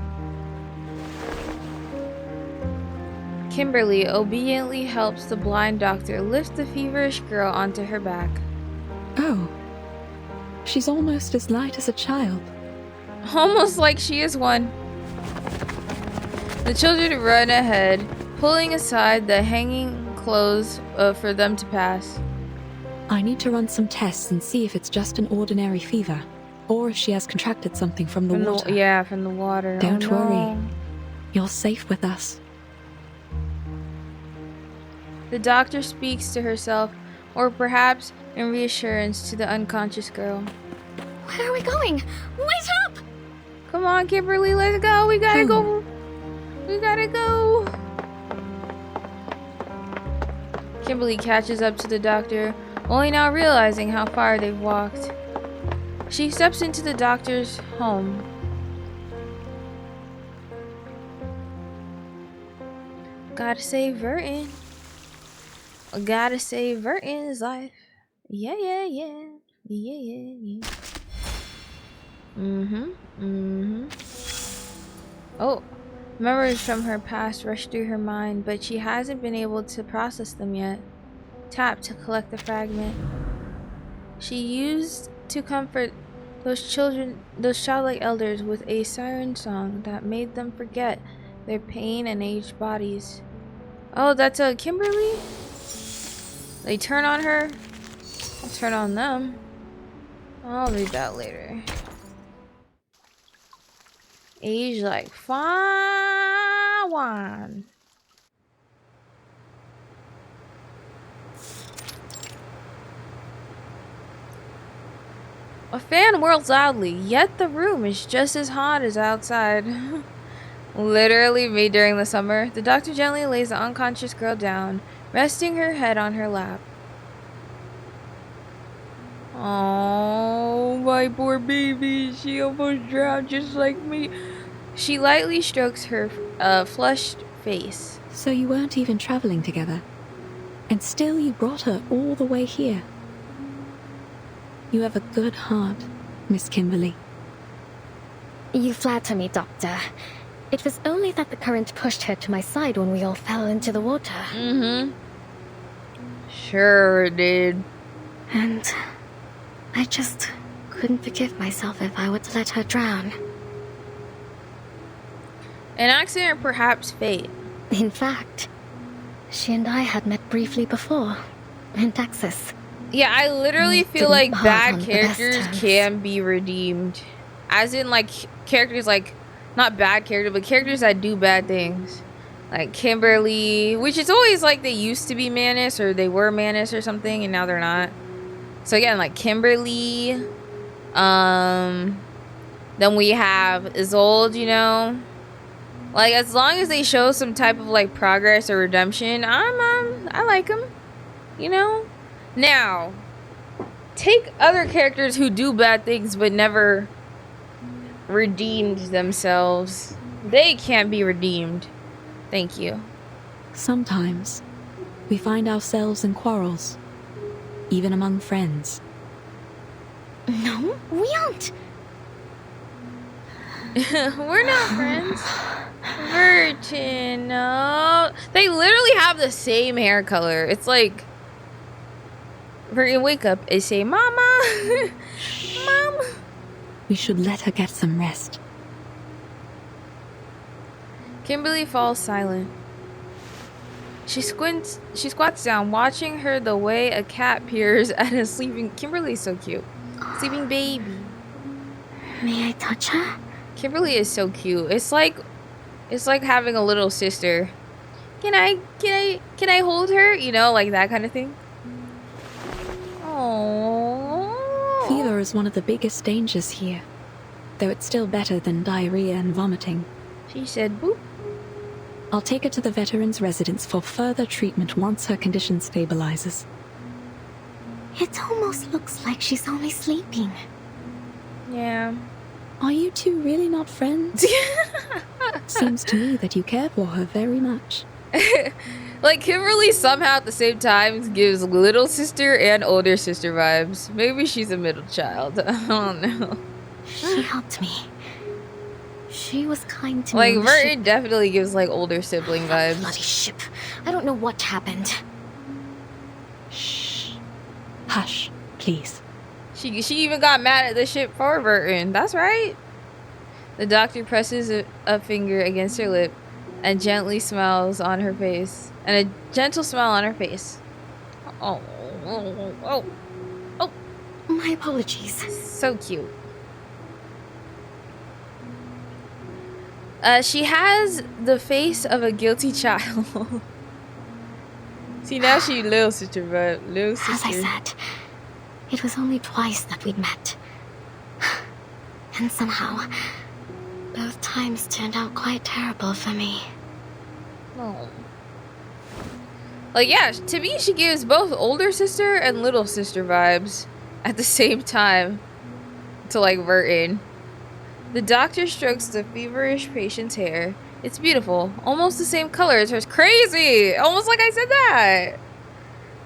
S1: Kimberly obediently helps the blind doctor lift the feverish girl onto her back.
S11: Oh. She's almost as light as a child.
S1: Almost like she is one. The children run ahead, pulling aside the hanging clothes for them to pass.
S11: I need to run some tests and see if it's just an ordinary fever, or if she has contracted something from the water.
S1: Yeah, from the water.
S11: Don't
S1: no.
S11: worry. You're safe with us.
S1: The doctor speaks to herself, or perhaps in reassurance to the unconscious girl.
S5: Where are we going? Wait up!
S1: Come on, Kimberly, let's go. We gotta go. We gotta go. Kimberly catches up to the doctor, only now realizing how far they've walked. She steps into the doctor's home. Gotta save Verton. Gotta save Verton's life. Yeah, yeah, yeah. Yeah, yeah, yeah. Oh, memories from her past rush through her mind, but she hasn't been able to process them yet. Tap to collect the fragment. She used to comfort those childlike elders with a siren song that made them forget their pain and aged bodies. Oh, that's a Kimberly? They turn on her. I'll turn on them. I'll read that later. Age like 5. A fan whirls loudly, yet the room is just as hot as outside. Literally made during the summer, the doctor gently lays the unconscious girl down, resting her head on her lap. Oh, my poor baby. She almost drowned just like me. She lightly strokes her flushed face.
S11: So you weren't even traveling together, and still you brought her all the way here. You have a good heart, Miss Kimberly.
S5: You flatter me, Doctor. It was only that the current pushed her to my side when we all fell into the water.
S1: Sure it did.
S5: And I just couldn't forgive myself if I were to let her drown.
S1: An accident or perhaps fate.
S5: In fact, she and I had met briefly before, in Texas.
S1: Yeah, I literally feel like bad characters can be redeemed. As in, like, characters like, not bad characters, but characters that do bad things. Like Kimberly, which is always like they used to be Manus, or they were Manus or something, and now they're not. So again, like Kimberly. Then we have Isolde, you know. Like, as long as they show some type of like progress or redemption, I like them, you know. Now, take other characters who do bad things but never redeemed themselves. They can't be redeemed. Thank you.
S11: Sometimes, we find ourselves in quarrels, even among friends.
S8: No, we aren't.
S1: We're not friends. Virgin, no. They literally have the same hair color. It's like, Virgin, wake up and say, Mama. Mom.
S11: We should let her get some rest.
S1: Kimberly falls silent. She squats down, watching her the way a cat peers at a sleeping... Kimberly's so cute. Sleeping baby.
S8: May I touch her?
S1: Kimberly is so cute. It's like having a little sister. Can I hold her? You know, like that kind of thing. Oh.
S11: Fever is one of the biggest dangers here, though it's still better than diarrhea and vomiting.
S1: She said, boop.
S11: I'll take her to the veteran's residence for further treatment once her condition stabilizes.
S8: It almost looks like she's only sleeping.
S1: Yeah.
S11: Are you two really not friends? Seems to me that you care for her very much.
S1: Like, Kimberly somehow at the same time gives little sister and older sister vibes. Maybe she's a middle child. I don't know.
S8: She helped me. She was kind to
S1: me.
S8: Like,
S1: Merton definitely gives, like, older sibling vibes.
S8: Bloody ship. I don't know what happened.
S11: Shh. Hush, please.
S1: She even got mad at the ship for Burton. That's right. The doctor presses a finger against her lip and gently smiles on her face. And a gentle smile on her face. Oh.
S8: My apologies.
S1: So cute. She has the face of a guilty child. See, now she little sister, but little sister.
S8: As I said, it was only twice that we'd met. And somehow, both times turned out quite terrible for me.
S1: Oh. Like, yeah, to me, she gives both older sister and little sister vibes at the same time to, like, Burton. The doctor strokes the feverish patient's hair. It's beautiful, almost the same color as hers. Crazy! Almost like I said that!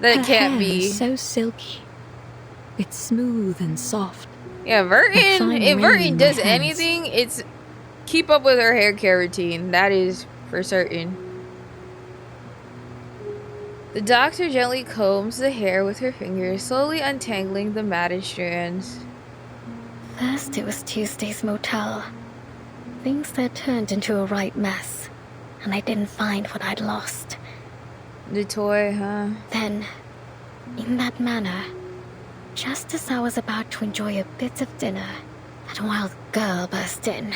S1: That
S11: her
S1: it can't
S11: hair
S1: be.
S11: Is so silky. It's smooth and soft.
S1: Yeah, Burton, if Burton does anything, it's keep up with her hair care routine. That is for certain. The doctor gently combs the hair with her fingers, slowly untangling the matted strands.
S8: First it was Tuesday's motel. Things there turned into a right mess, and I didn't find what I'd lost.
S1: The toy, huh?
S8: Then, in that manner, just as I was about to enjoy a bit of dinner, that wild girl burst in.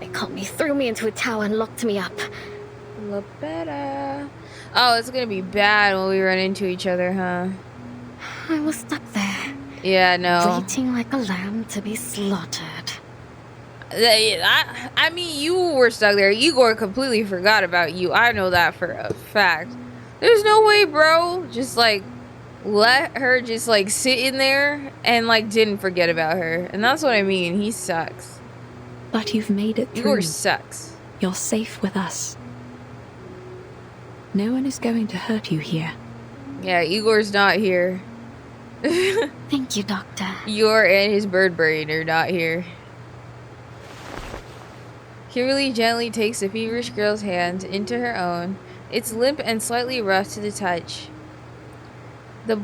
S8: They caught me, threw me into a tower, and locked me up.
S1: Look better. Oh, it's gonna be bad when we run into each other, huh?
S8: I was stuck there.
S1: Yeah, no.
S8: Waiting like a lamb to be slaughtered.
S1: I mean, you were stuck there. Igor completely forgot about you. I know that for a fact. There's no way, bro. Just, like, let her just, like, sit in there and, like, didn't forget about her. And that's what I mean. He sucks.
S11: But you've made it through.
S1: Igor sucks.
S11: You're safe with us. No one is going to hurt you here.
S1: Yeah, Igor's not here.
S8: Thank you, Doctor.
S1: Igor and his bird brain are not here. Kimberly gently takes the feverish girl's hand into her own. It's limp and slightly rough to the touch. The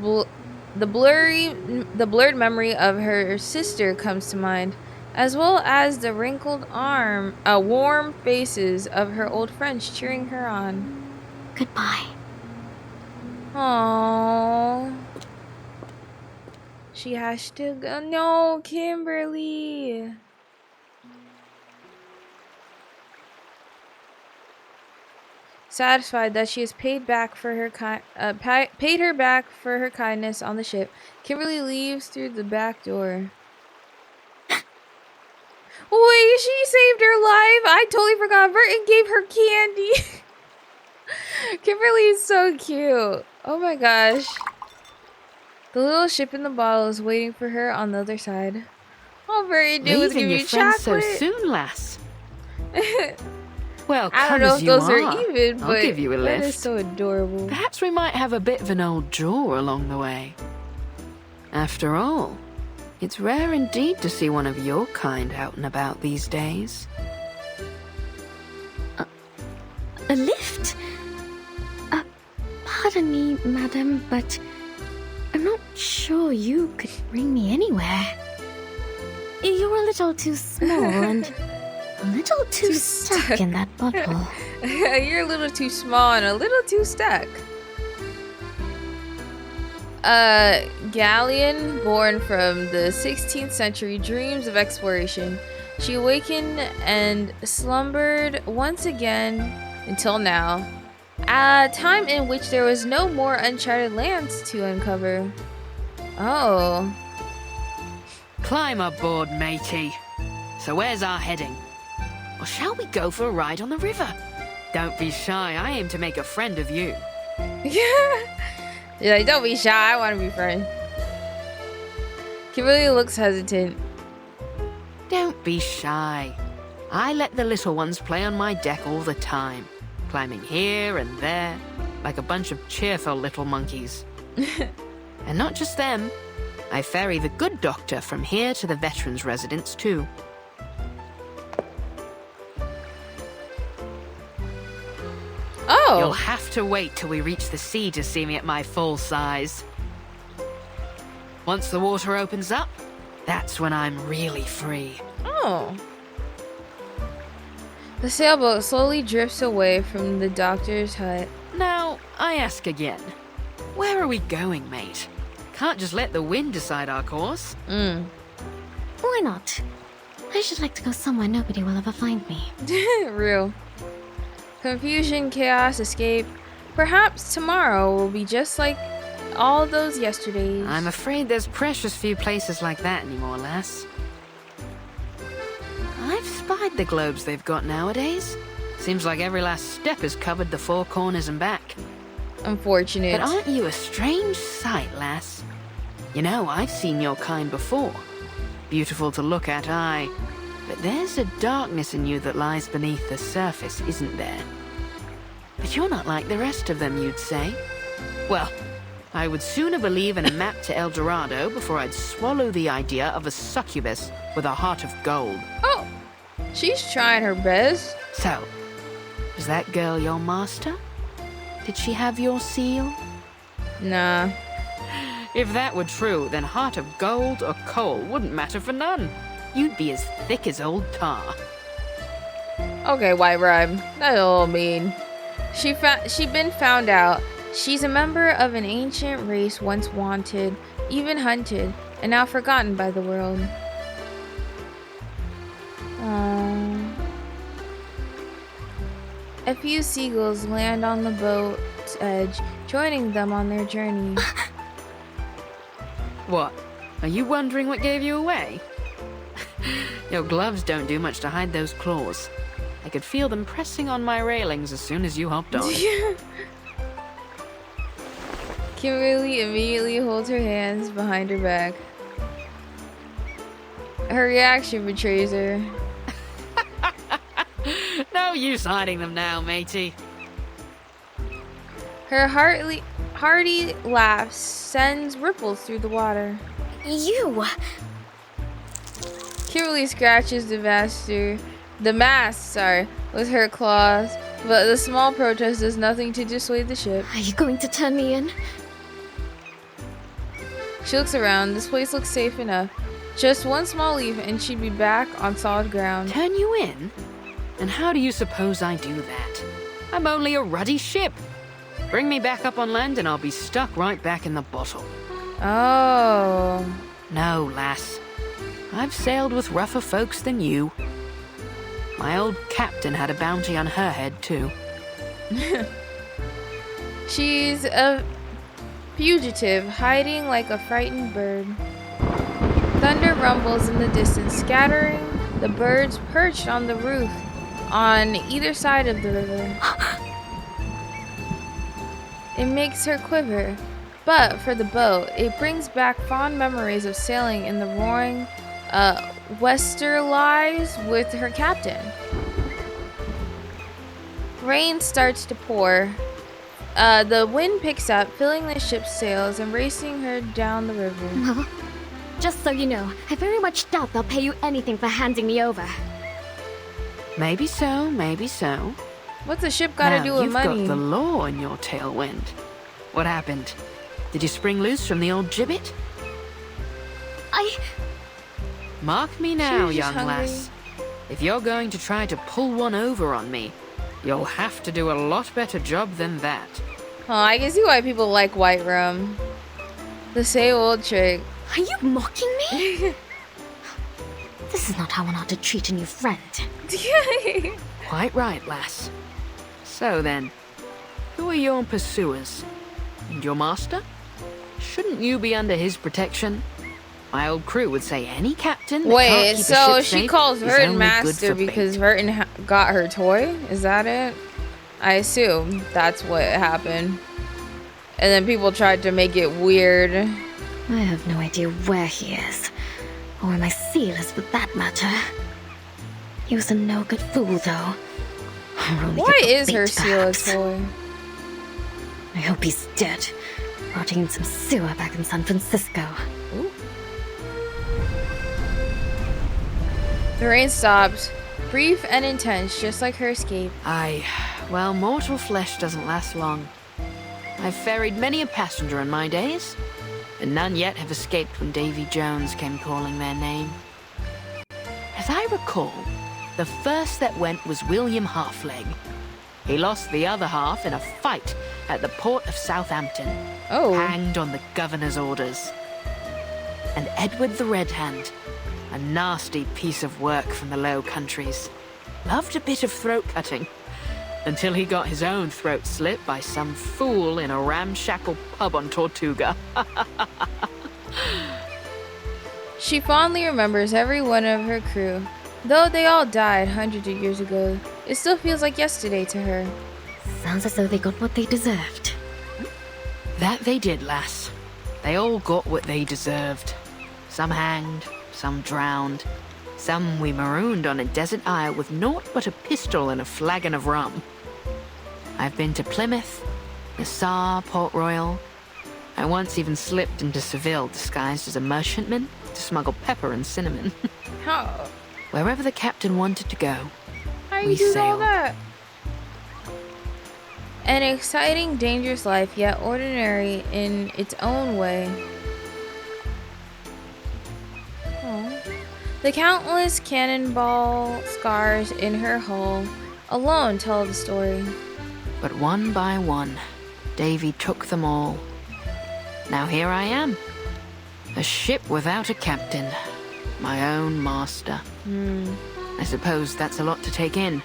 S1: blurred memory of her sister comes to mind, as well as the wrinkled warm faces of her old friends cheering her on.
S8: Goodbye.
S1: Aww. She has to go. No, Kimberly. Satisfied that she has paid her back for her kindness on the ship, Kimberly leaves through the back door. Wait, she saved her life. I totally forgot. Burton gave her candy. Kimberly is so cute. Oh my gosh. The little ship in the bottle is waiting for her on the other side. All Burton did was give you chocolate.
S12: So soon, lass. Well,
S1: I don't
S12: come
S1: know
S12: as
S1: if
S12: you
S1: those are
S12: are.
S1: even,
S12: I'll
S1: but
S12: give you a
S1: that
S12: lift.
S1: is so adorable.
S12: Perhaps we might have a bit of an old jaw along the way. After all, it's rare indeed to see one of your kind out and about these days.
S8: A lift? Pardon me, madam, but I'm not sure you could bring me anywhere. You're a little too small and a little too stuck in that bottle.
S1: You're a little too small and a little too stuck. A galleon born from the 16th century dreams of exploration. She awakened and slumbered once again until now. A time in which there was no more uncharted lands to uncover. Oh.
S12: Climb aboard, matey. So where's our heading? Or shall we go for a ride on the river? Don't be shy, I aim to make a friend of you.
S1: You're like, don't be shy, I want to be friends. Kimberly looks hesitant.
S12: Don't be shy. I let the little ones play on my deck all the time, climbing here and there, like a bunch of cheerful little monkeys. And not just them. I ferry the good doctor from here to the veterans' residence, too.
S1: Oh!
S12: You'll have to wait till we reach the sea to see me at my full size. Once the water opens up, that's when I'm really free.
S1: Oh. The sailboat slowly drifts away from the doctor's hut.
S12: Now, I ask again. Where are we going, mate? Can't just let the wind decide our course.
S8: Why not? I should like to go somewhere nobody will ever find me.
S1: Real. Confusion, chaos, escape. Perhaps tomorrow will be just like all those yesterdays.
S12: I'm afraid there's precious few places like that anymore, lass. I've spied the globes they've got nowadays. Seems like every last step has covered the four corners and back.
S1: Unfortunate.
S12: But aren't you a strange sight, lass? You know, I've seen your kind before. Beautiful to look at, aye. But there's a darkness in you that lies beneath the surface, isn't there? But you're not like the rest of them, you'd say. Well, I would sooner believe in a map to El Dorado before I'd swallow the idea of a succubus with a heart of gold.
S1: Oh, she's trying her best.
S12: So, is that girl your master? Did she have your seal?
S1: Nah.
S12: If that were true, then heart of gold or coal wouldn't matter for none. You'd be as thick as old tar.
S1: Okay, White Rhyme. That's all mean. She'd been found out. She's a member of an ancient race once wanted, even hunted, and now forgotten by the world. A few seagulls land on the boat's edge, joining them on their journey.
S12: What? Are you wondering what gave you away? Your gloves don't do much to hide those claws. I could feel them pressing on my railings as soon as you hopped on.
S1: Kimberly immediately holds her hands behind her back. Her reaction betrays her.
S12: No use hiding them now, matey.
S1: Her hearty laugh sends ripples through the water.
S8: You!
S1: Kimberly scratches the mast, with her claws, but the small protest does nothing to dissuade the ship.
S8: Are you going to turn me in?
S1: She looks around. This place looks safe enough. Just one small leaf and she'd be back on solid ground.
S12: Turn you in? And how do you suppose I do that? I'm only a ruddy ship. Bring me back up on land and I'll be stuck right back in the bottle.
S1: Oh.
S12: No, lass. I've sailed with rougher folks than you. My old captain had a bounty on her head, too.
S1: She's a fugitive, hiding like a frightened bird. Thunder rumbles in the distance, scattering the birds perched on the roof on either side of the river. It makes her quiver, but for the boat, it brings back fond memories of sailing in the roaring Westerlies with her captain. Rain starts to pour. The wind picks up, filling the ship's sails and racing her down the river.
S8: Well, just so you know, I very much doubt they'll pay you anything for handing me over.
S12: Maybe so, maybe so.
S1: What's a ship got to do with money?
S12: You've got the law in your tailwind. What happened? Did you spring loose from the old gibbet? Mark me now, young lass. If you're going to try to pull one over on me, you'll have to do a lot better job than that.
S1: Oh, I can see why people like white rum. The same old trick.
S8: Are you mocking me? This is not how one ought to treat a new friend.
S12: Quite right, lass. So then, who are your pursuers? And your master? Shouldn't you be under his protection? My old crew would say any captain that can't
S1: Wait,
S12: keep
S1: so
S12: a ship
S1: she
S12: safe
S1: calls
S12: is
S1: Vertin
S12: only
S1: master
S12: good for
S1: because
S12: bait.
S1: Vertin got her toy? Is that it? I assume that's what happened. And then people tried to make it weird.
S8: I have no idea where he is. Or where my seal is, for that matter. He was a no-good fool, though.
S1: Why is her seal a toy?
S8: I hope he's dead, rotting in some sewer back in San Francisco.
S1: Ooh. The rain stopped, brief and intense, just like her escape.
S12: Well, mortal flesh doesn't last long. I've ferried many a passenger in my days, and none yet have escaped when Davy Jones came calling their name. As I recall, the first that went was William Halfleg. He lost the other half in a fight at the port of Southampton.
S1: Oh.
S12: Hanged on the governor's orders. And Edward the Red Hand, a nasty piece of work from the Low Countries, loved a bit of throat cutting, until he got his own throat slit by some fool in a ramshackle pub on Tortuga.
S1: She fondly remembers every one of her crew. Though they all died hundreds of years ago, it still feels like yesterday to her.
S8: Sounds as though they got what they deserved.
S12: That they did, lass. They all got what they deserved. Some hanged, some drowned, some we marooned on a desert isle with naught but a pistol and a flagon of rum. I've been to Plymouth, Nassau, Port Royal. I once even slipped into Seville disguised as a merchantman to smuggle pepper and cinnamon.
S1: How?
S12: Wherever the captain wanted to go,
S1: How
S12: we
S1: you do all
S12: sailed.
S1: that? An exciting, dangerous life, yet ordinary in its own way. Oh. The countless cannonball scars in her hull alone tell the story.
S12: But one by one, Davy took them all. Now here I am, a ship without a captain, my own master. I suppose that's a lot to take in.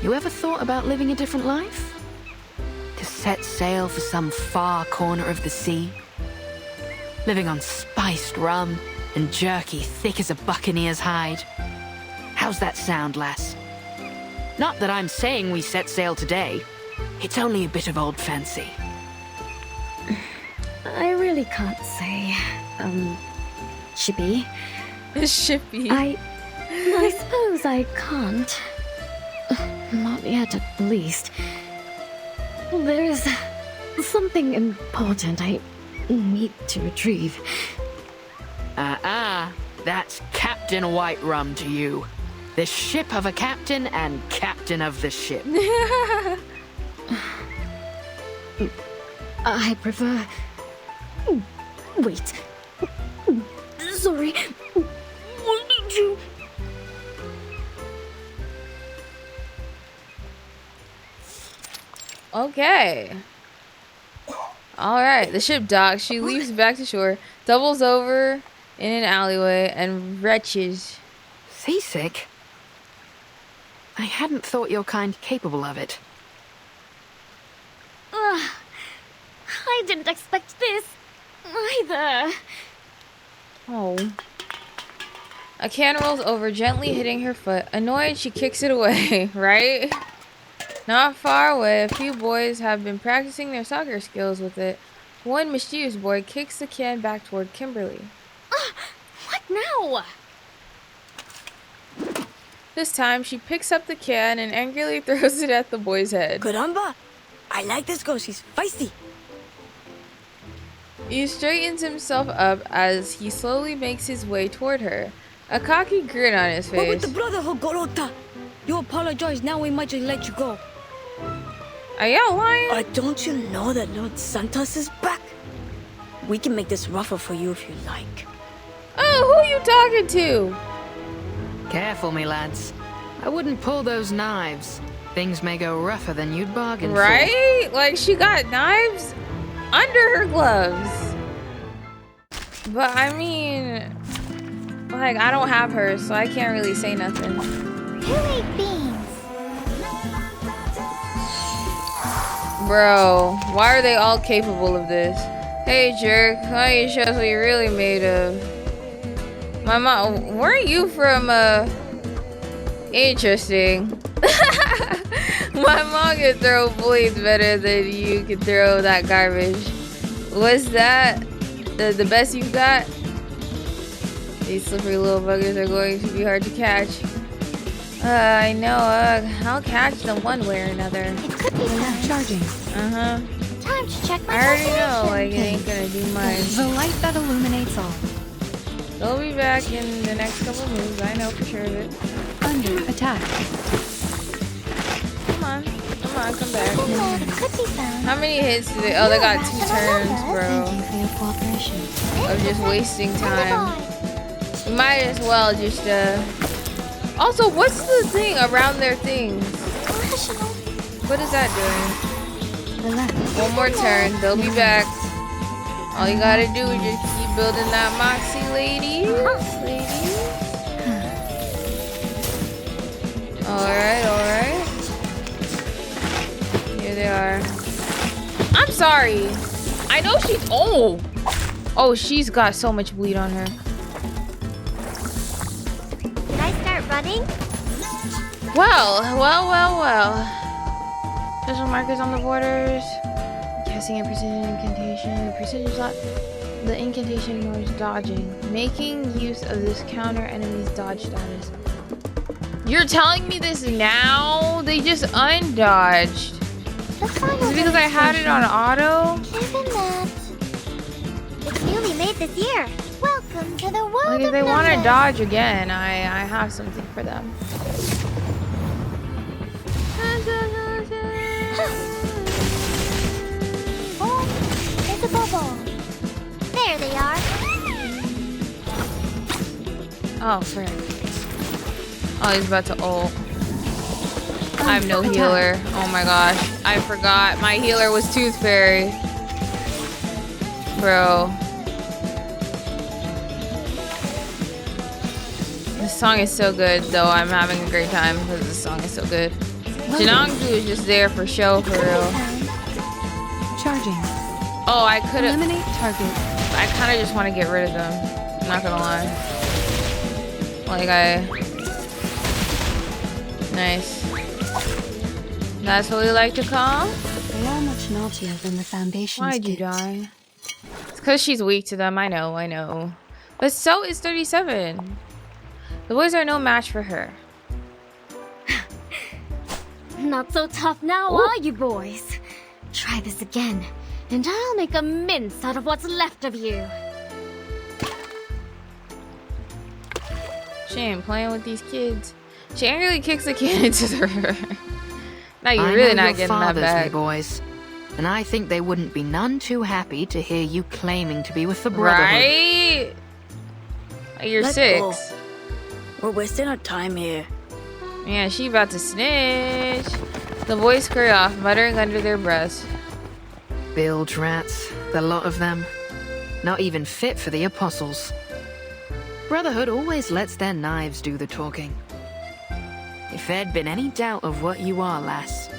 S12: You ever thought about living a different life? To set sail for some far corner of the sea? Living on spiced rum and jerky thick as a buccaneer's hide? How's that sound, lass? Not that I'm saying we set sail today. It's only a bit of old fancy.
S8: I really can't say. Shippy.
S1: Shippy.
S8: I suppose I can't. Not yet, at least. There is something important I need to retrieve.
S12: That's Captain White Rum to you. The ship of a captain and captain of the ship.
S8: I prefer... Wait. Sorry. What did you...
S1: Okay. Alright, the ship docks. She leaps back to shore, doubles over in an alleyway, and retches.
S12: Seasick? I hadn't thought your kind capable of it.
S8: I didn't expect this either.
S1: Oh. A can rolls over, gently hitting her foot. Annoyed, she kicks it away, right? Not far away, a few boys have been practicing their soccer skills with it. One mischievous boy kicks the can back toward Kimberly.
S8: What now?
S1: This time, she picks up the can and angrily throws it at the boy's head.
S13: Caramba! I like this girl, she's feisty.
S1: He straightens himself up as he slowly makes his way toward her, a cocky grin on his
S13: What with
S1: face.
S13: the Brotherhood, Gorota? You apologize, now we might just let you go.
S1: Are y'all lying?
S13: Don't you know that Lord Santos is back? We can make this rougher for you if you like.
S1: Oh, who are you talking to?
S12: Careful, me lads. I wouldn't pull those knives. Things may go rougher than you'd bargained for.
S1: Right? Like, she got knives under her gloves. But, I mean, like, I don't have her, so I can't really say nothing.
S8: Who ate beans?
S1: Bro, why are they all capable of this? Hey, jerk, why don't you show us what you're really made of? My mom, weren't you from, interesting. My mom can throw blades better than you can throw that garbage. What's that? The best you've got? These slippery little buggers are going to be hard to catch. I know, I'll catch them one way or another.
S8: It could be time.
S9: Charging.
S8: Time to check my
S1: I already know,
S8: calculation.
S1: like, it ain't gonna do much.
S9: The light that illuminates all.
S1: They'll be back in the next couple moves, I know for sure of it.
S9: Under attack.
S1: Come on, come back.
S8: Could be found.
S1: How many hits do they? Oh, they got 2 turns, bro.
S8: Thank you for your cooperation.
S1: Of just wasting time. You might as well just, Also, what's the thing around their things? What is that doing? One more turn, they'll be back. All you gotta do is just keep building that moxie, ladies. Alright. Here they are. I'm sorry. I know she's... Oh, she's got so much bleed on her.
S8: Did I start running?
S1: Well. Special markers on the borders. Casting a precision incantation. Precision shot. The incantation ignores dodging. Making use of this counter enemy's dodge status. You're telling me this now? They just undodged. Is it because I had it on auto?
S8: Given that it's newly made this year. Welcome to the world
S1: Like, if
S8: of
S1: they want to
S8: numbers.
S1: dodge again, I have something for them.
S8: Oh, there's a bubble. There they are.
S1: Oh, frick. Oh, he's about to ult. I have no healer. Oh my gosh. I forgot. My healer was Tooth Fairy. Bro. This song is so good, though. I'm having a great time because this song is so good. Jinangju is just there for show, for real.
S9: Charging.
S1: Oh, I could have...
S9: Eliminate target.
S1: I kind of just want to get rid of them. I'm not gonna lie. Like, Nice. That's what we like to call?
S9: They are much naughtier than the Foundation's
S1: Why'd you
S9: kids.
S1: die? It's because she's weak to them. I know. But so is 37. The boys are no match for her.
S8: Not so tough now, are you boys? Try this again, and I'll make a mince out of what's left of you.
S1: She ain't playing with these kids. She angrily kicks the kid into the river. Now you're
S12: I
S1: really
S12: know
S1: not
S12: your
S1: getting that
S12: fathers,
S1: back.
S12: me boys, and I think they wouldn't be none too happy to hear you claiming to be with the Brotherhood.
S1: Right? You're
S13: Let
S1: 6.
S13: go. We're wasting our time here.
S1: Yeah, she about to snitch. The boys scurry off, muttering under their breaths.
S12: Bilge rats, the lot of them. Not even fit for the apostles. Brotherhood always lets their knives do the talking. If there'd been any doubt of what you are, lass,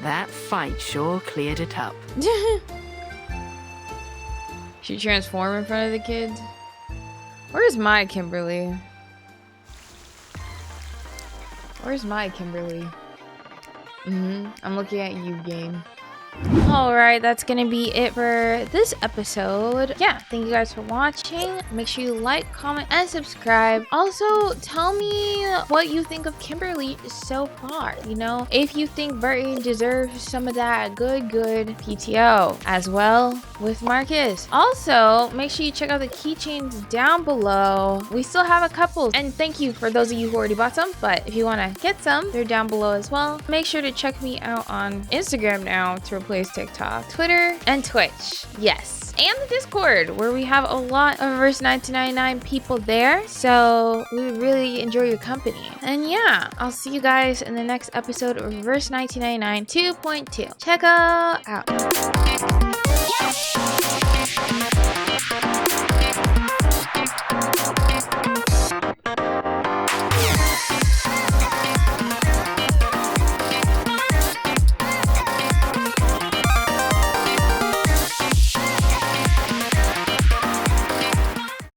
S12: that fight sure cleared it up.
S1: She transformed in front of the kids. Where's my Kimberly? I'm looking at you, game. Alright, that's gonna be it for this episode. Yeah, thank you guys for watching. Make sure you like, comment, and subscribe. Also, tell me what you think of Kimberly so far. You know, if you think Burton deserves some of that good PTO as well with Marcus. Also, make sure you check out the keychains down below. We still have a couple, and thank you for those of you who already bought some, but if you want to get some, they're down below as well. Make sure to check me out on Instagram now to replace TikTok, Twitter, and Twitch. Yes, and the Discord, where we have a lot of verse 1999 people there, so we really enjoy your company. And yeah, I'll see you guys in the next episode of verse 1999 2.2. Check out.